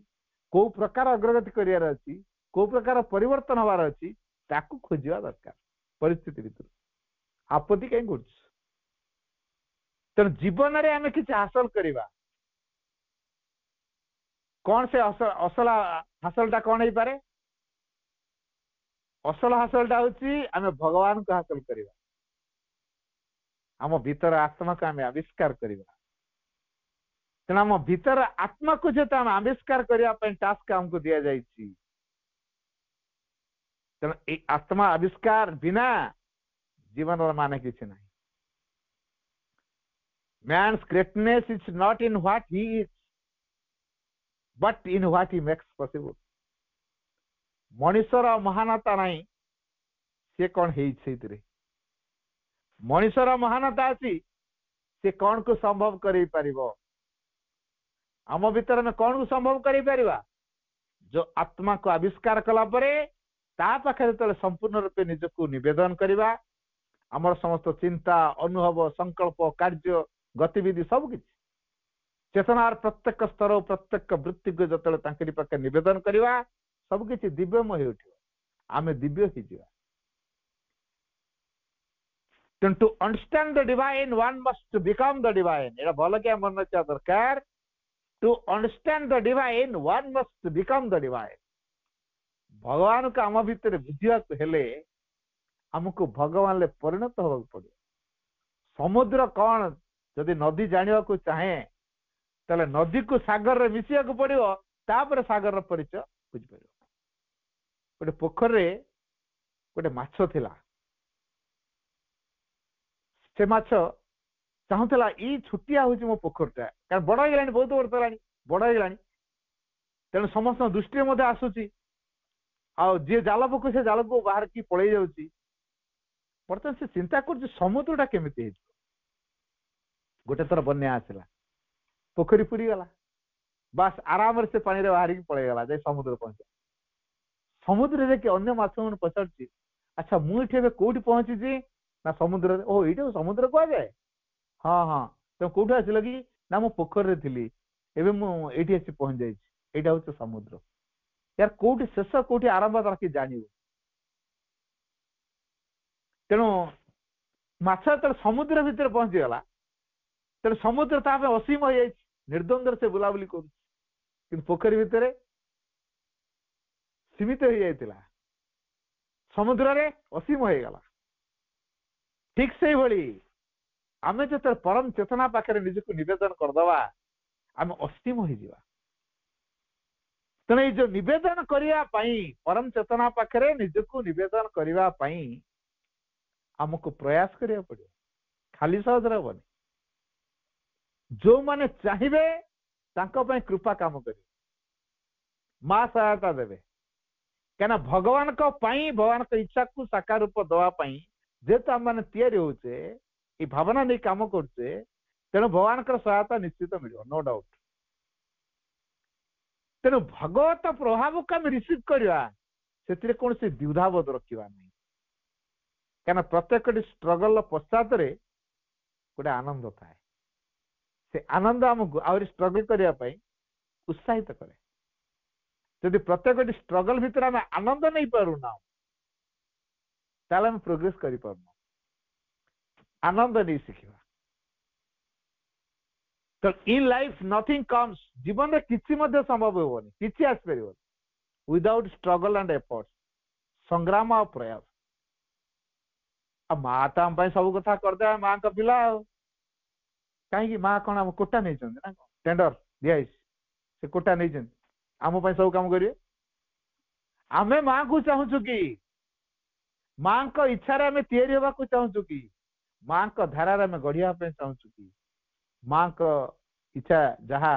କୋଉ ପ୍ରକାର ଅଗ୍ରଗତି କରିବାର ଅଛି, କୋଉ ପ୍ରକାର ପରିବର୍ତ୍ତନ ହବାର ଅଛି, ତାକୁ ଖୋଜିବା ଦରକାର ପରିସ୍ଥିତି ଭିତରୁ। ଆପତ୍ତି କାହିଁ କରୁଛୁ? ତେଣୁ ଜୀବନରେ ଆମେ କିଛି ହାସଲ କରିବା, କଣ ସେ ଅସଲ ହାସଲଟା କଣ ହେଇପାରେ? ଅସଲ ହାସଲଟା ହଉଛି ଆମେ ଭଗବାନଙ୍କୁ ହାସଲ କରିବା, ଆମ ଭିତର ଆତ୍ମାକୁ ଆମେ ଆବିଷ୍କାର କରିବା, तेणु आम भीतर आत्मा को जो आम आविष्कार करने टास्क आमको दि जाए तेणु ये आत्मा आविष्कार बिना जीवन मान किसी ना man's greatness is not in what he is but in what he makes possible मनुष्यर महानता नहीं से कौन है मनुष्यर महानता अच्छी से कौन को संभव करें पारिबो आम भीतर में कौन को संभव करें पारिबा जो आत्मा को आविष्कार कला परे ता पाखे तो संपूर्ण रूपे निजको निवेदन करिबा आमर समस्त चिंता अनुभव संकल्प कार्य गतिविधि सबकि चेतनार प्रत्येक स्तर प्रत्येक वृत्ति को जो पाखे निवेदन करवा सबकि दिव्यमय हो आम दिव्य हो to understand the divine one must become the divine एटा भल कि मन रखा दरकार to understand the divine one must become the divine भगवान को आम भितर बुझा हेले आमको भगवान ले परिणत होगा पड़े समुद्र कौन जदि नदी जाना चाहे ताले नदी को सागर रे मिसिया को पड़ो तापर सागर परिचय बुझीपर गोटे पोखर गोटे माछ थिला से माछ चाहूला ई छुटिया हूँ मो पोखरटा कारण बड़ हो बहुत वर्ष है बड़ हो तेणु समस्त दृष्टि आसूची जी जाल पक से जाल को बाहर की पलि जाऊँगी बर्तमान से चिंता कर समुद्रटा केमी गोटे थर बन्या आसला पोखरी पूरी गला बास आराम से पानी बाहर की पलैगला जाए समुद्र पहुंचा समुद्र कि अन्य माछ मैंने पचार अच्छा मुझे कौटी पहुंची ना समुद्र ओ ये समुद्र कह जाए हाँ हाँ तुम कौट आसल कि ना मु पोखर थी एवं मुझे आसी पहुंच जाइए यहाँ हूँ समुद्र यार कौटी शेष कौटी आरंभ तार जान तेणु माछ जो समुद्र भितर पहुंची गला तेणु समुद्र ताप असीम हो जाए निर्द्वंद्व से बुलाबुली कर पोखरी भितर सीमित हो जाता समुद्र रे असीम हो गला ठीक से भली आम जो परम चेतना पाखे निजक निवेदन करदे आम असीम हो तेणु ये जो निवेदन करने परम चेतना पाखे निजक निवेदन करने आमको प्रयास करिया पड़े खाली सहज हेनी जो माने चाहिए कृपा काम कर माँ सहायता देवे क्या भगवान भगवान इच्छा को साकार रूप दवापाई जेहेतु आम मैंने तैयारी होचे ये भावना नहीं काम करचे तेणु भगवान सहायता निश्चित मिल नो डाउट तेणु भगवत प्रभाव को आम रिसीव करवा से कौन से द्विधाबोध रखा नहीं क्या प्रत्येक स्ट्रगल पश्चात गोटे आनंद थाए से आनंद आमको आहरी स्ट्रगल करने उत्साहित करे जदि प्रत्येक स्ट्रगल भितर आम आनंद नहीं पारुना ताले आम प्रोग्रेस कर आनंद नहीं शिखा तो इन लाइफ नथिंग कम्स जीवन में किसी संभव होनी किसी आसपर विदाउट स्ट्रगल एंड एफर्ट्स संग्राम और प्रयास माँ तो आम सब कथा करदे माँ का पिला कहीं माँ कौन आम कोटा नहीं ना टेंडर दिखाई से कोटा नहीं आम सब कम करेंगे आम माँ को चाहूँ कि माँ को इच्छा आम या चाहूँ कि माँ को धारा आम गढ़िया चाहूँ कि माँ को इच्छा जहा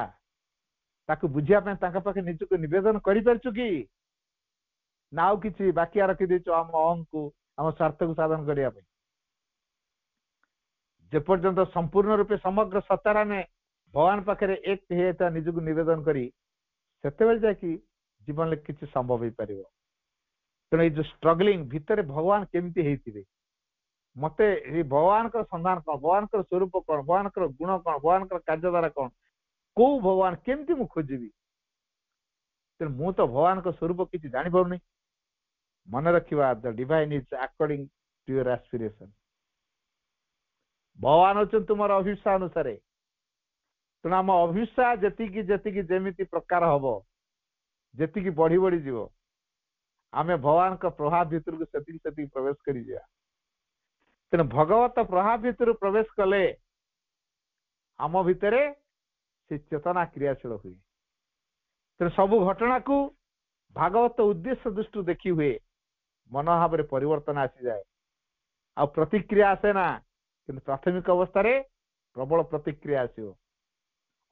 ताकू बुझापी पाखे निजक निवेदन करूँ कि ना कि बाकी रखी देचु आम अहं को आम स्वार्थ को साधन करने जेपर्यंत संपूर्ण रूपे समग्र सत्तार में भगवान पाखे एक निजक निवेदन करी सेते जाकि जीवन में किसी संभव हो पार तेणु ये जो स्ट्रगलिंग भितर भगवान केमती होते मत भगवान संधान कौन भगवान स्वरूप कौन भगवान गुण कौन भगवान कार्यधारा कौन कौ भगवान केमती मु खोजी तेणु मु तो भगवान स्वरूप किसी जापर नहीं मन रखा the divine is according to your aspiration भगवान होचन तुम अभिप्सा अनुसार तेणु आम अभिप्सा जी जमी प्रकार हम जी बढ़ी बढ़ी जीव आम भगवान प्रभाव भितर को से प्रवेश कर तेणु भगवत प्रभाव भितर प्रवेश कले आम भितर से चेतना क्रियाशील हुए। तेणु सबु घटना को भागवत उद्देश्य दृष्टि देखी हुए मनोभाव परिवर्तन आसी जाए आ प्रतिक्रिया आसे ना कि प्राथमिक अवस्था प्रबल प्रतिक्रिया आसो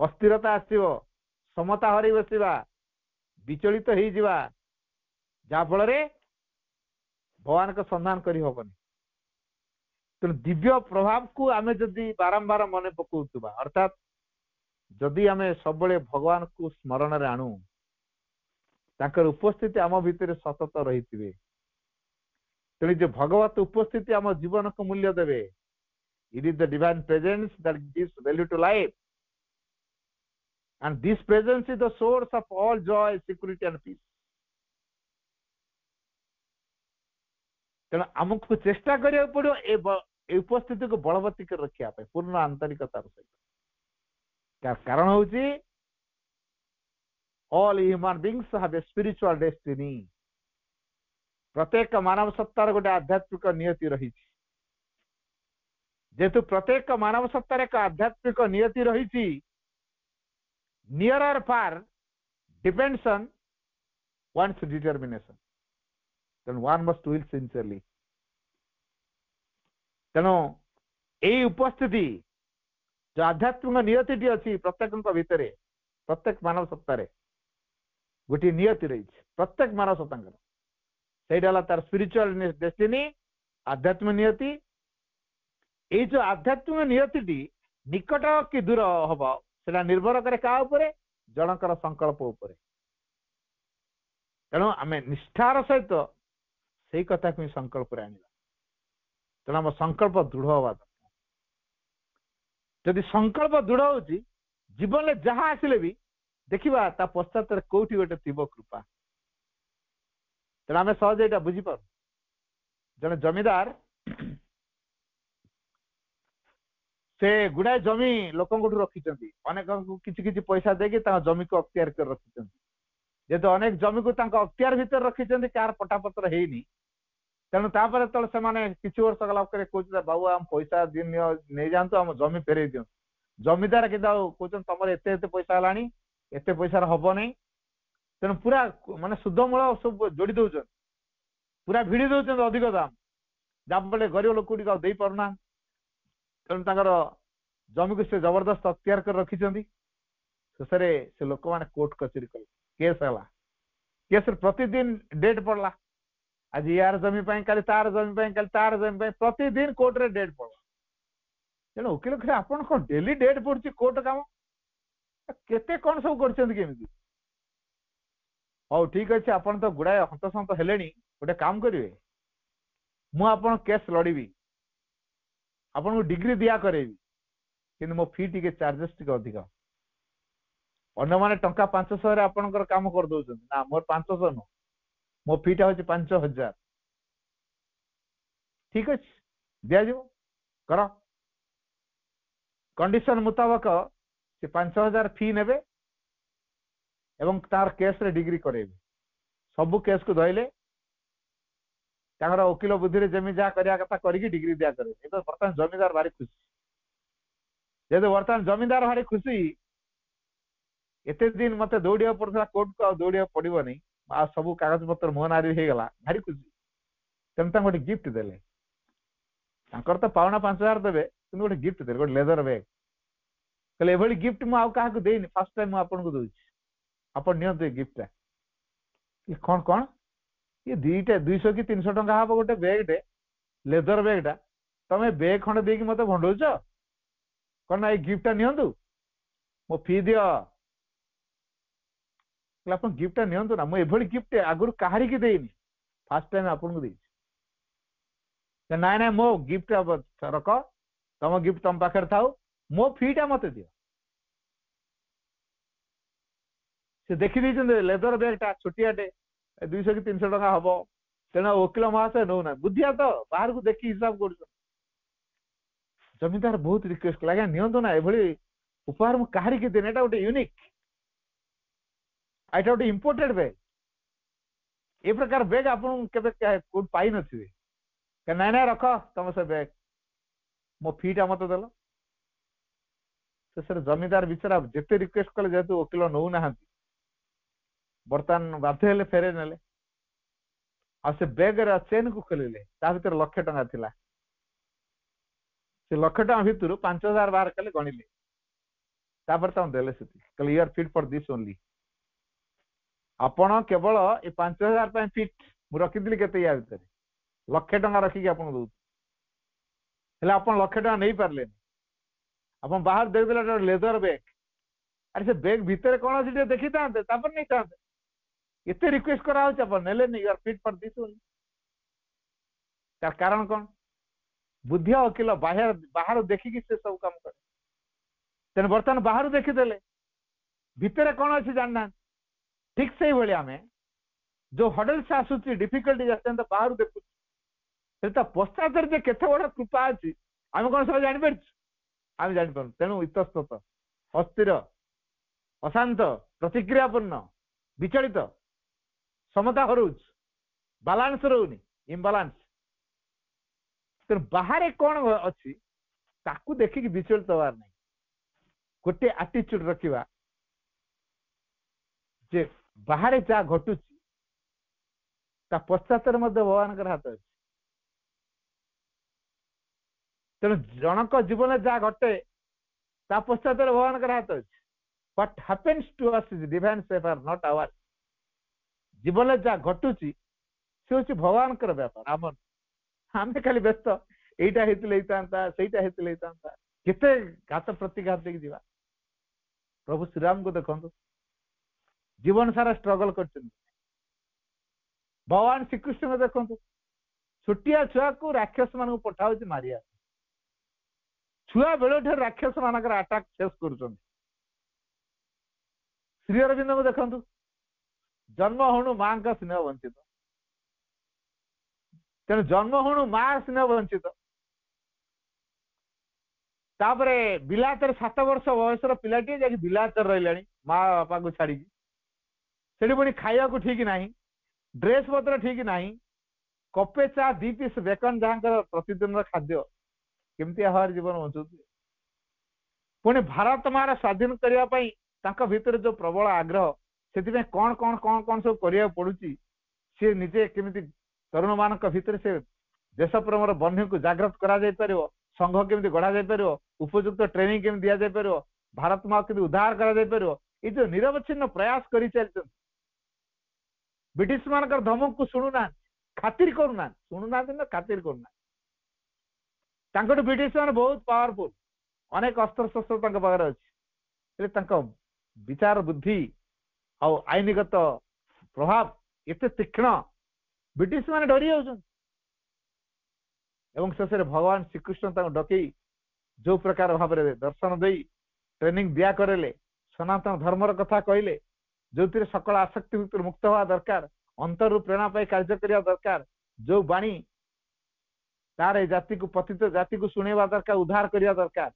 अस्थिरता आसो समता हर बसवा विचलित हो जाफल भगवान का संधान कर हबनी। तेणु दिव्य प्रभाव को आमे जदि बारंबार मन पकाउतबा अर्थात जदि आमे सब भगवान को स्मरण रे आणु ताकर उपस्थिति आम भितर सतत रही तेणु जो भगवत उपस्थिति आम जीवन को मूल्य देवे। It is the divine presence that gives value to life and this presence is the source of all joy, security and peace. तेणु आमको चेष्टा करिया पड़ो ए उपस्थिति को बलवती कर रखिया पे पूर्ण आंतरिकतार सहित। कारण होची all human beings have a spiritual destiny। प्रत्येक मानव सत्तार गोटे आध्यात्मिक नियति रही जेतु प्रत्येक मानव सत्तार एक आध्यात्मिक नियति रही near or far depends on one's determination. Then one must will sincerely. तेणु यही उपस्थिति जो आध्यात्मिक नियति अच्छी प्रत्येक भितर प्रत्येक मानव सत्तार गोटे नियति रही प्रत्येक मानव सत्ता से तार स्पिरिचुअल डेस्टिनी आध्यात्मिक नियति। ये जो आध्यात्मिक नियति निकट कि दूर हम से निर्भर करे क्या उपरे जनकर संकल्प उपरे। तेणु आम निष्ठार सहित से कथा को संकल्प आनिबा। तेणु आम संकल्प दृढ़ हवा दरकार। जदि संकल्प दृढ़ होची जीवन में जहाँ आसिले भी देखिबा ता पश्चात कोठी गोटे थिबो कृपा। तेणु आम सहज यहाँ बुझीपार जने जमीदार से गुड़ाए जमी लोक रखी अनेक किसी किसी पैसा देकी जमी को अख्तियार कर रखी जेहेतु अनेक जमी को अख्तियार भीतर रखी कार पटापत्र है तेणु तापर तो से किसी वर्ष गला कहते बाबू आम पैसा दिन नहीं जातु आम जमी फेरई दिं जमीदार कि कहते तुम एत पैसा है एत पैसा हम नहीं तेणु पूरा माने शुद्धमूल सब जोड़ी दौर पूरा भिड़ी दौरान अधिक दाम जहाँफल गरीब लोक दे पारना तेणु जमी को से जबरदस्त अख्तियार कर रखी शेष से लोक मैंने कोर्ट कचेरी कले केस है केस प्रतिदिन डेट पड़ला आज यार जमी काली तार जमी काली तार जमी प्रतिदिन कोर्ट रे डेट पड़ला। तेणु वकिल कहे आप डेली डेट पड़ी कोर्ट काम केते कौन सब करमी हौ ठीक अच्छे आप तो गुड़ाए हंतसंत हेले गोटे काम करेंगे मुझे केस लड़बी आपन को डिग्री दिया करेबी कि मो फी टी चार्जेस टी अधिक अन्य माने टंका 500 रे आपनकर काम कर दउछन ना मोर 500 न मो फीटा होची 5000 ठीक अछि दिया जो कर कंडीशन मुताबिक से 5000 फी नेबे एवं तार केस रे डिग्री करेबे सब केस को धइले तांगर वकील बुद्धि रे जमी जा करिया कथा करिकी डिग्री दिया करे ए तो वर्तमान जमीदार भारी खुशी जेदे वर्तमान जमीदार भारी खुशी एते दिन मते दौड़िया पड़ता कोर्ट को दौड़िया पड़ो नहीं आ सब कागज पत्र मोह नारी हो गला भारी खुशी तेणु गोटे गिफ्ट देले तो पावना 5000 देवे कि गोटे गिफ्ट देले गोटे लेदर बैग कहले एभली गिफ्ट मु आउ काहाकू देनी फर्स्ट टाइम मु आपन को दोछि आपन नियंतु गिफ्ट ये कौन कौन ये दीटा 200 कि 300 टंका हम गोटे बैगटे लेदर बैगटा तमें बैग खंडे देकी मत भंडौच कौन ना ये गिफ्टा नियंतु मो फी दियो आप गिफ्टा नियंतु ना मुझे गिफ्ट आगुरी कहारी की देनी फास्ट टाइम आपन को देछि ना ना मो गिफ्ट रख तुम गिफ्ट तुम पाखे थाउ मो फीटा मत दियो से देखी दे लेदर बैगटा छोटियाटे 200 कि 300 टका हम तेना वकिल महाशय नौ ना बुद्धिया तो बाहर को देखी हिसाब कर जमीदार बहुत रिक्वेस्ट लगे नियंतु ना एभली उपहार मु कहारी की देने गोटे यूनिक एटा गोटे इंपोर्टेड बैग ए प्रकार बैग आपन केबे कोड पाई नथिबे ना ना रख तुम से बैग मो फीटा मत देलो शेष जमीदार बिचरा जिते रिक्वेस्ट कले जेहेतु वकिल नौ ना बर्तमान बाध्य हेले फेरे नेले आ से बैग चेन को खोलिले ता भीतर 1 लाख टंका थिला से 1 लाख टंका भितर 5,000 बाहर कले गणिले तापर ता देले सेति कल you are fit for this only आपण केवल ए 5,000 पे फिट मु रखि दिली केते या भीतर 1 लाख टंका रखि के आपण दउ हेले आपण 1 लाख टंका नहीं पारले आपण बाहर दे देला लेदर बैग अरे से बैग भीतर कोन अछि देखि तांते तापर नहीं तांते इतने रिक्वेस्ट करा हो अपन नेले नहीं यार फिट फॉर दिस ओनली तार कारण कौन बुद्धि वकील बाहर बाहर देखिकी से सब काम करे तेन बर्तमान बाहर देखीदेले भितर कौन अच्छी जानना ठीक से भाई आम जो हडल्स आसूची डिफिकल्टी आते बाहर देखु पश्चात केते बड़ कृपा अच्छी आम कौन सब जापर आम जापर तेणु इतस्तत अस्थिर अशांत प्रतिक्रियापूर्ण विचलित समता हरुच बालांस रोनी इम्बालांस तेणु बाहर कौन अच्छी ताकू देखिक विचलित हबार नहीं गोटे आटीट्यूड रखा जे बाहर जा घटुची ता पश्चात भगवान हाथ अच्छे तेणु जनक जीवन जा घटे ता पश्चात भगवान हाथ अच्छे what happens to us is divine favour not our जीवन जहाँ घटुची से हूँ भगवान व्यापार आम आम खाली व्यस्त यहीटा होता केते घात प्रतिघात देख जा प्रभु श्रीराम को देखो जीवन सारा स्ट्रगल कर भगवान श्रीकृष्ण को देखो छोटिया छुआ को राक्षस मान पठा मारिया छुआ बेल राक्षस मान आटाक फेस कर श्री अरविंद को देखो जन्म हणु मां का स्नेह वंचित तेणु जन्म हणु मां स्नेह वंचित तापरे बिलातर 7 वर्ष बयसर पिलाटी जाकि बिलातर रही माँ बापा को छाड़ी से पुणी खाया को ठीक ना ड्रेस पत्र ठीक ना कपे चा 2 पीस बेकन जहाँ प्रतिदिन खाद्य केमती हर जीवन बंचुचे पुणी भारत मार स्वाधीन करने भितर जो प्रबल आग्रह से कौन कौन कौन कौन सब करिया पड़ुची सी निजे केमिति तरुण मान भितर से देश प्रेमर बन्य को जागृत करा जाय परिवो संघ केमिति गढ़ा जाय परिवो उपयुक्त ट्रेनिंग केमिति दिया जाय परिवो भारत माँ केमिति उद्धार करा जाय परिवो ये जो निरवच्छिन्न प्रयास करि चलछन ब्रिटिश मानकर धमक को सुनुना खातिर करूना सुनुना ना खातिर करूना तांकटो ब्रिटिश मान बहुत पावरफुल अनेक अस्त्र शस्त्र तांक पाखरे अछि तांक विचार बुद्धि और आईनगत प्रभाव एते तीक्ष्ण ब्रिटिश माने डरी जाउछन एवं शेष भगवान श्रीकृष्ण डकई जो प्रकार भाव दर्शन दे ट्रेनिंग दिया करेले सनातन धर्मर कथा कहले जो सकल आसक्ति भितर मुक्त हवा दरकार अंतर प्रेरणा पाई कार्य करिया दरकार जो बाणी तार जाति को पतित जाति को सुनेवा दरकार उद्धार करिया दरकार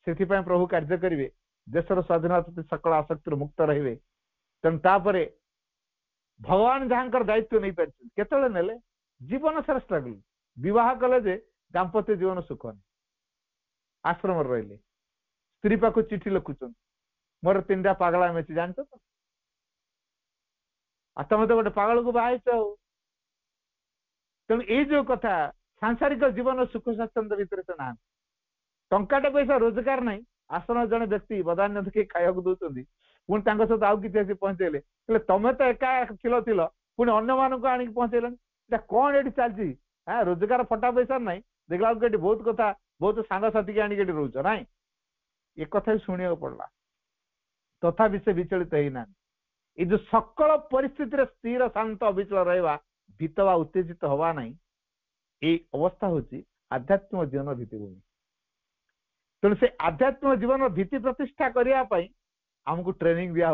से प्रभु कार्य करेंगे देशर स्वाधीनता सकल आसक्ति मुक्त रहिबे तेणु तापरे भगवान जहाँ दायित्व नहीं पार्टी केतले नेले जीवन सारा स्ट्रगल विवाह कले जे दाम्पत्य जीवन सुख नहीं आश्रम रहिले स्त्री पाख चिठी लिखुन मोर 3टा पागला मेची जान तो तुम तो गोटे पागल को बाहर तेणु ये जो कथा सांसारिक जीवन सुख स्वाच्छंद भितर से ना टंकाटे पैसा रोजगार नहीं आसन जड़े व्यक्ति बदान्य देखिए खाया दौरान पुणी सहित आउ कि पहुंचेले तुम तो एका थिल पुणी अन्य मानक आनिक पहुंचेल कौन ये चलती हाँ रोजगार फटा पैसा ना देखला बहुत कथा बहुत सांगसाथी की आनिक रोच ना ये कथा भी शुणा पड़ला तथा से विचलित होना ये जो सकल परिस्थिति स्थिर शांत अविचल रहा भीतवा उत्तेजित हवा ना ये अवस्था हूँ आध्यात्मिक जीवन भित्तिभूमि तेणु से आध्यात्मिक जीवन भित्ति प्रतिष्ठा करने आमको ट्रेनिंग दिया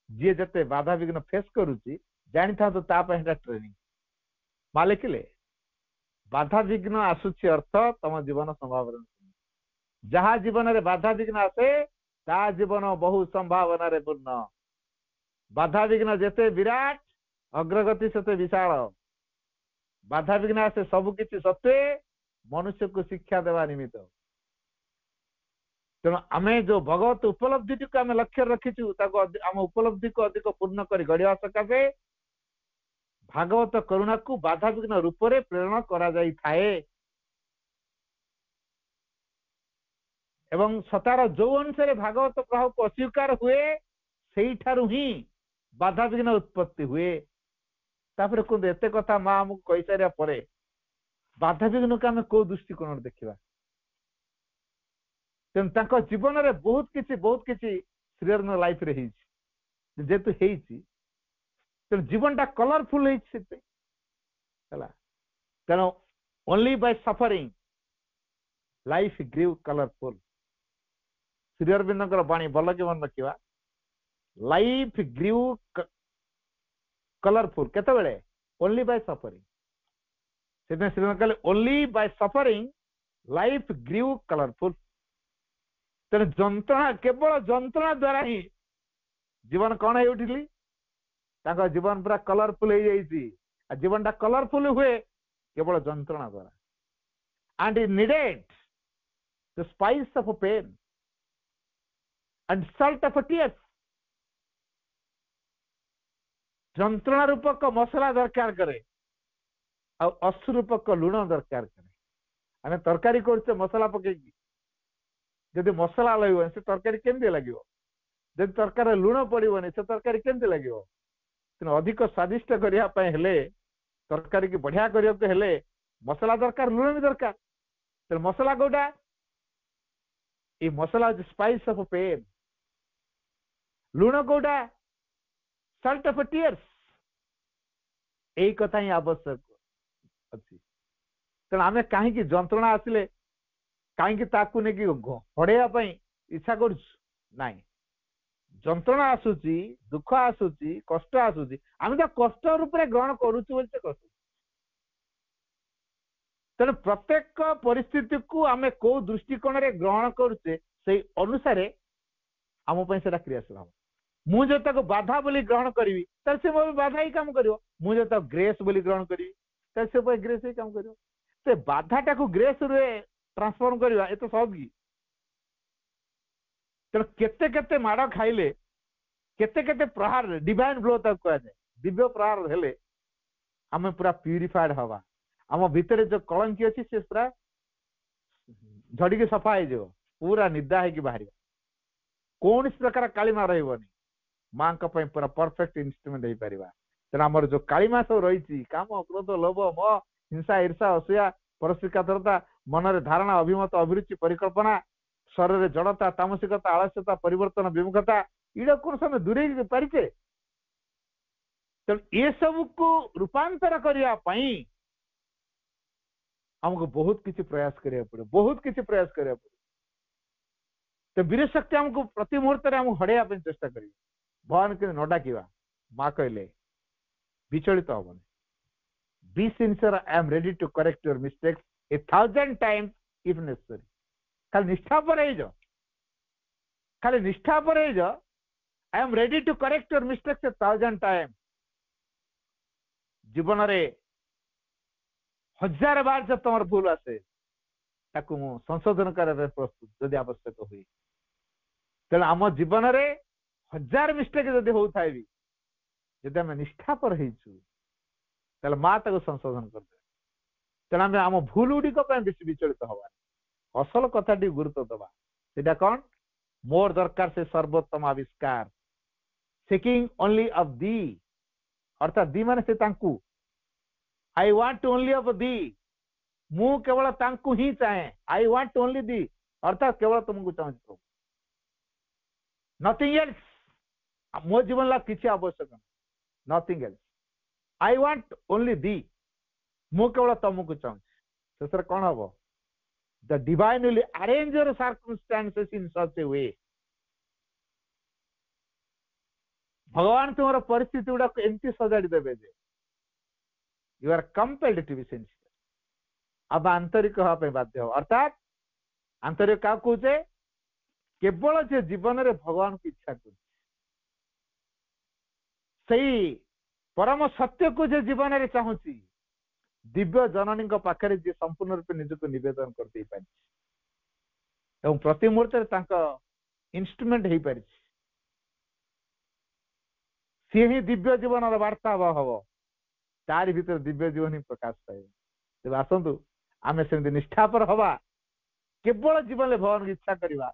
जी जिते बाधा विघ्न फेस करुच्ची जानी था तो ट्रेनिंग माँ लिखिले बाधा विघ्न आसुची अर्थ तम जीवन संभावना जहाँ जीवन रे बाधा विघ्न आसे ता जीवन बहु संभावना रे पूर्ण बाधा विघ्न जेते विराट अग्रगति सेते विशाल बाधा विघ्न आसे सबु किछि सत्वे मनुष्य को शिक्षा देवा निमित्त तेणु आम जो भगवत उपलब्धि को आम लक्ष्य रखीचु आम उपलब्धि को अधिक पूर्ण कर गढ़ा सकाशे भागवत करुणा को बाधा विघ्न रूप से प्रेरण करा जाई थाए एवं सतार जो अनुसार भागवत प्रभाव को अस्वीकार हुए से ही बाधा विघ्न उत्पत्ति हुए तापर कहते एत कथा माँ आमको कही सारा पर बाधा विघ्न को आम कौ दृष्टिकोण देखा तेणु जीवन में बहुत किसी श्रीअरविंद लाइफ रे जेतु तेणु जीवन टा कलरफुल तेणु only by suffering life grew colourful Sri Aurobindo बाणी भल कि मन रखा लाइफ ग्रीव कलरफुल केतबेले ओनली बाय सफरिंग से श्रीअरविंद कहले only by suffering life grew colourful तेणु जंत्रणा केवल जंत्रणा द्वारा ही जीवन कौन है उठिली ताका जीवन पूरा कलरफुल हो जाइए जीवन टा कलरफुल हुए केवल जंत्रणा द्वारा and it needed the spice of pain and salt of tears जंत्रणा रूपक मसला दरकार करे अश्रु रूपक लुण दरकार करे आम तरकारी कर मसला पकईकी जदि मसला लगे से तरकारी केमती लगे जब तरकारी लुण पड़ोनी से तरकारी केमती लगे तेना अधिक स्वादिष्ट करने तरकारी की बढ़िया करने मसला दरकार लुण भी दरकार तेना मसला कौटा ये मसला स्पाइस ऑफ पेन लुण कौटा सल्ट ऑफ टीयर्स यही कथा ही आवश्यक अच्छी तेना आम कहीं जंत्रणा आसिले कहीं हड़ाई इच्छा कर जंत्रणा आसूची दुख आसूची कष्ट आसूची आम तो कष्ट रूप में ग्रहण करुचु कष्ट तेणु प्रत्येक परिस्थिति को आम कौ दृष्टिकोण रे ग्रहण करुचे से अनुसार आम क्रियाशील हम मुझे बाधा बोली ग्रहण करी से बाधा ही काम कर मुझे ग्रेस बोली ग्रहण करी से ग्रेस ही काम कर से बाधाटा को ग्रेस रे ट्रांसफॉर्म करवा ये तो सहज कि तेणु केते केते माड़ खाइले केते केते प्रहार डिवाइन ब्लो तक कह जाए दिव्य प्रहार हेले आम पूरा प्यूरिफाइड हवा आम भितर जो कलंकी अच्छी से पूरा झड़ी सफा हो पूरा निदा है बाहर कौन प्रकार कालीमा रही माँ पूरा परफेक्ट इंस्ट्रूमेंट हो पार तेना आमर जो कालीमा सब रही काम क्रोध लोभ मोह हिंसा ईर्षा असूया परस्परिकातरता मनरे धारणा अभिमत अभिरुचि परिकल्पना शरीर जड़ता तामसिकता आलस्यता परिवर्तन विमुखता इड़ा कौन समय दूरे पारिचे तेणु ये सब को रूपांतर करने हमको बहुत किसी प्रयास करिया पड़े बहुत किसी प्रयास करिया पड़े तो वीर शक्ति हमको प्रति मुहूर्त में हड़ाई चेष्टा करें भगवान के न डाकिवा माँ कहले विचलित हेनी be sincere I am ready to correct your mistakes 1000 times if necessary खाली निष्ठा पर खाली निष्ठा पर I am ready to correct your mistakes 1000 times जीवन रे 1000 बार जब तुम भूल आसे ताकू मु संशोधन करने प्रस्तुत जदि आवश्यक हुए तेणु आम जीवन रे 1000 मिस्टेक जदि होता भी जदि आम निष्ठा पर माँ ताको संशोधन कर तेणु आम आम भूल गुड़िक बेसी विचलित हवा असल कथा गुरुत्व दबा सीटा कौन मोर दरकार से सर्वोत्तम आविष्कार सिकिंग ओनली ऑफ दी अर्थात दी माने से तांकू I want only of thee मु केवल तांकू ही चाहे आई वांट ओनली दी अर्थात केवल तुमको चाहूँ प्रभु नथिंग एल्स मो जीवन ला किसी आवश्यक nothing else I want only thee मु केवल तुमको चाहूँ शेष कौन हम the divine will arrange your circumstances in such a way भगवान तुम परिस्थिति गुड़ा एमती सजाड़ी देवे जे you are compelled to be sincere अब आंतरिक हाँपे बाध्य हो अर्थात आंतरिक क्या कहे केवल जे जीवन में भगवान की इच्छा कर परम सत्य को जे जीवन में चाहूँगी दिव्य जननी पाखे जी संपूर्ण रूप निजक नवेदन कर ଏବଂ ପ୍ରତି ମୁହୂର୍ତ୍ତରେ ତାଙ୍କ ଇନଷ୍ଟ୍ରୁମେଣ୍ଟ ହେଇପାରିଛି। ସିଏ ହିଁ ଦିବ୍ୟ ଜୀବନର ବାର୍ତ୍ତାବହ ହବ, ତାରି ଭିତରେ ଦିବ୍ୟ ଜୀବନ ହିଁ ପ୍ରକାଶ ପାଇବ। ତେବେ ଆସନ୍ତୁ ଆମେ ସେମିତି ନିଷ୍ଠାପର ହବା, କେବଳ ଜୀବନରେ ଭଗବାନଙ୍କୁ ଇଚ୍ଛା କରିବା,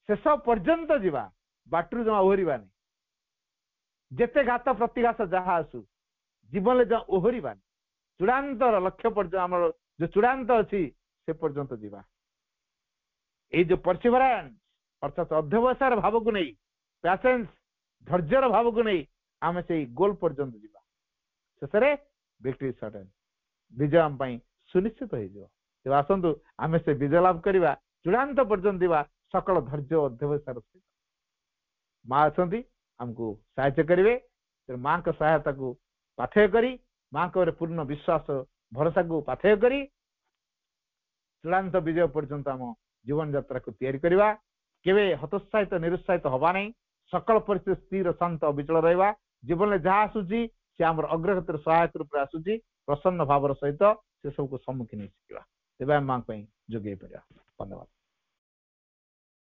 ଶେଷ ପର୍ଯ୍ୟନ୍ତ ଯିବା, ବାଟରୁ ଜମା ଓହରିବାନି। ଯେତେ ଘାତ ପ୍ରତିଘାତ ଯାହା ଆସୁ ଜୀବନରେ ଜମା ଓହରିବାନି, ଚୂଡ଼ାନ୍ତର ଲକ୍ଷ୍ୟ ପର୍ଯ୍ୟନ୍ତ ଆମର ଯୋଉ ଚୂଡ଼ାନ୍ତ ଅଛି ସେ ପର୍ଯ୍ୟନ୍ତ ଯିବା। ଏଇ ଯୋଉ ପର୍ସିଭରାନ୍ସ ଅର୍ଥାତ ଅଧ୍ୟବସାୟର ଭାବକୁ ନେଇ, ପ୍ୟାସେନ୍ସ ଧୈର୍ଯ୍ୟର ଭାବକୁ ନେଇ ଆମେ ସେଇ ଗୋଲ ପର୍ଯ୍ୟନ୍ତ ଯିବା। ଶେଷରେ ଭିକ୍ଟୋରି ସର୍ଟେନ, ବିଜୟ ଆମ ପାଇଁ ସୁନିଶ୍ଚିତ ହେଇଯିବ। ତେବେ ଆସନ୍ତୁ ଆମେ ସେ ବିଜୟ ଲାଭ କରିବା, ଚୂଡ଼ାନ୍ତ ପର୍ଯ୍ୟନ୍ତ ଯିବା ସକଳ ଧୈର୍ଯ୍ୟ ଓ ଅଧ୍ୟବସାୟର ସହିତ। ମା ଅଛନ୍ତି ଆମକୁ ସାହାଯ୍ୟ କରିବେ। ମାଙ୍କ ସହାୟତାକୁ ପାଥେୟ କରି, ମାଙ୍କ ଉପରେ ପୂର୍ଣ୍ଣ ବିଶ୍ୱାସ ଭରସାକୁ ପାଥେୟ କରି ଚୂଡ଼ାନ୍ତ ବିଜୟ ପର୍ଯ୍ୟନ୍ତ ଆମ ଜୀବନ ଯାତ୍ରାକୁ ତିଆରି କରିବା। କେବେ ହତୋତ୍ସାହିତ ନିରୁତ୍ସାହିତ ହବା ନାହିଁ, ସକଳ ପରିସ୍ଥିତି ସ୍ଥିର ଶାନ୍ତ ଅବିଚଳ ରହିବା। ଜୀବନରେ ଯାହା ଆସୁଛି ସେ ଆମର ଅଗ୍ରଗତିର ସହାୟକ ରୂପରେ ଆସୁଛି, ପ୍ରସନ୍ନ ଭାବର ସହିତ ସେ ସବୁକୁ ସମ୍ମୁଖୀନ ଶିଖିବା। ତେବେ ଆମେ ମାଙ୍କ ପାଇଁ ଯୋଗେଇ ପାରିବା। ଧନ୍ୟବାଦ।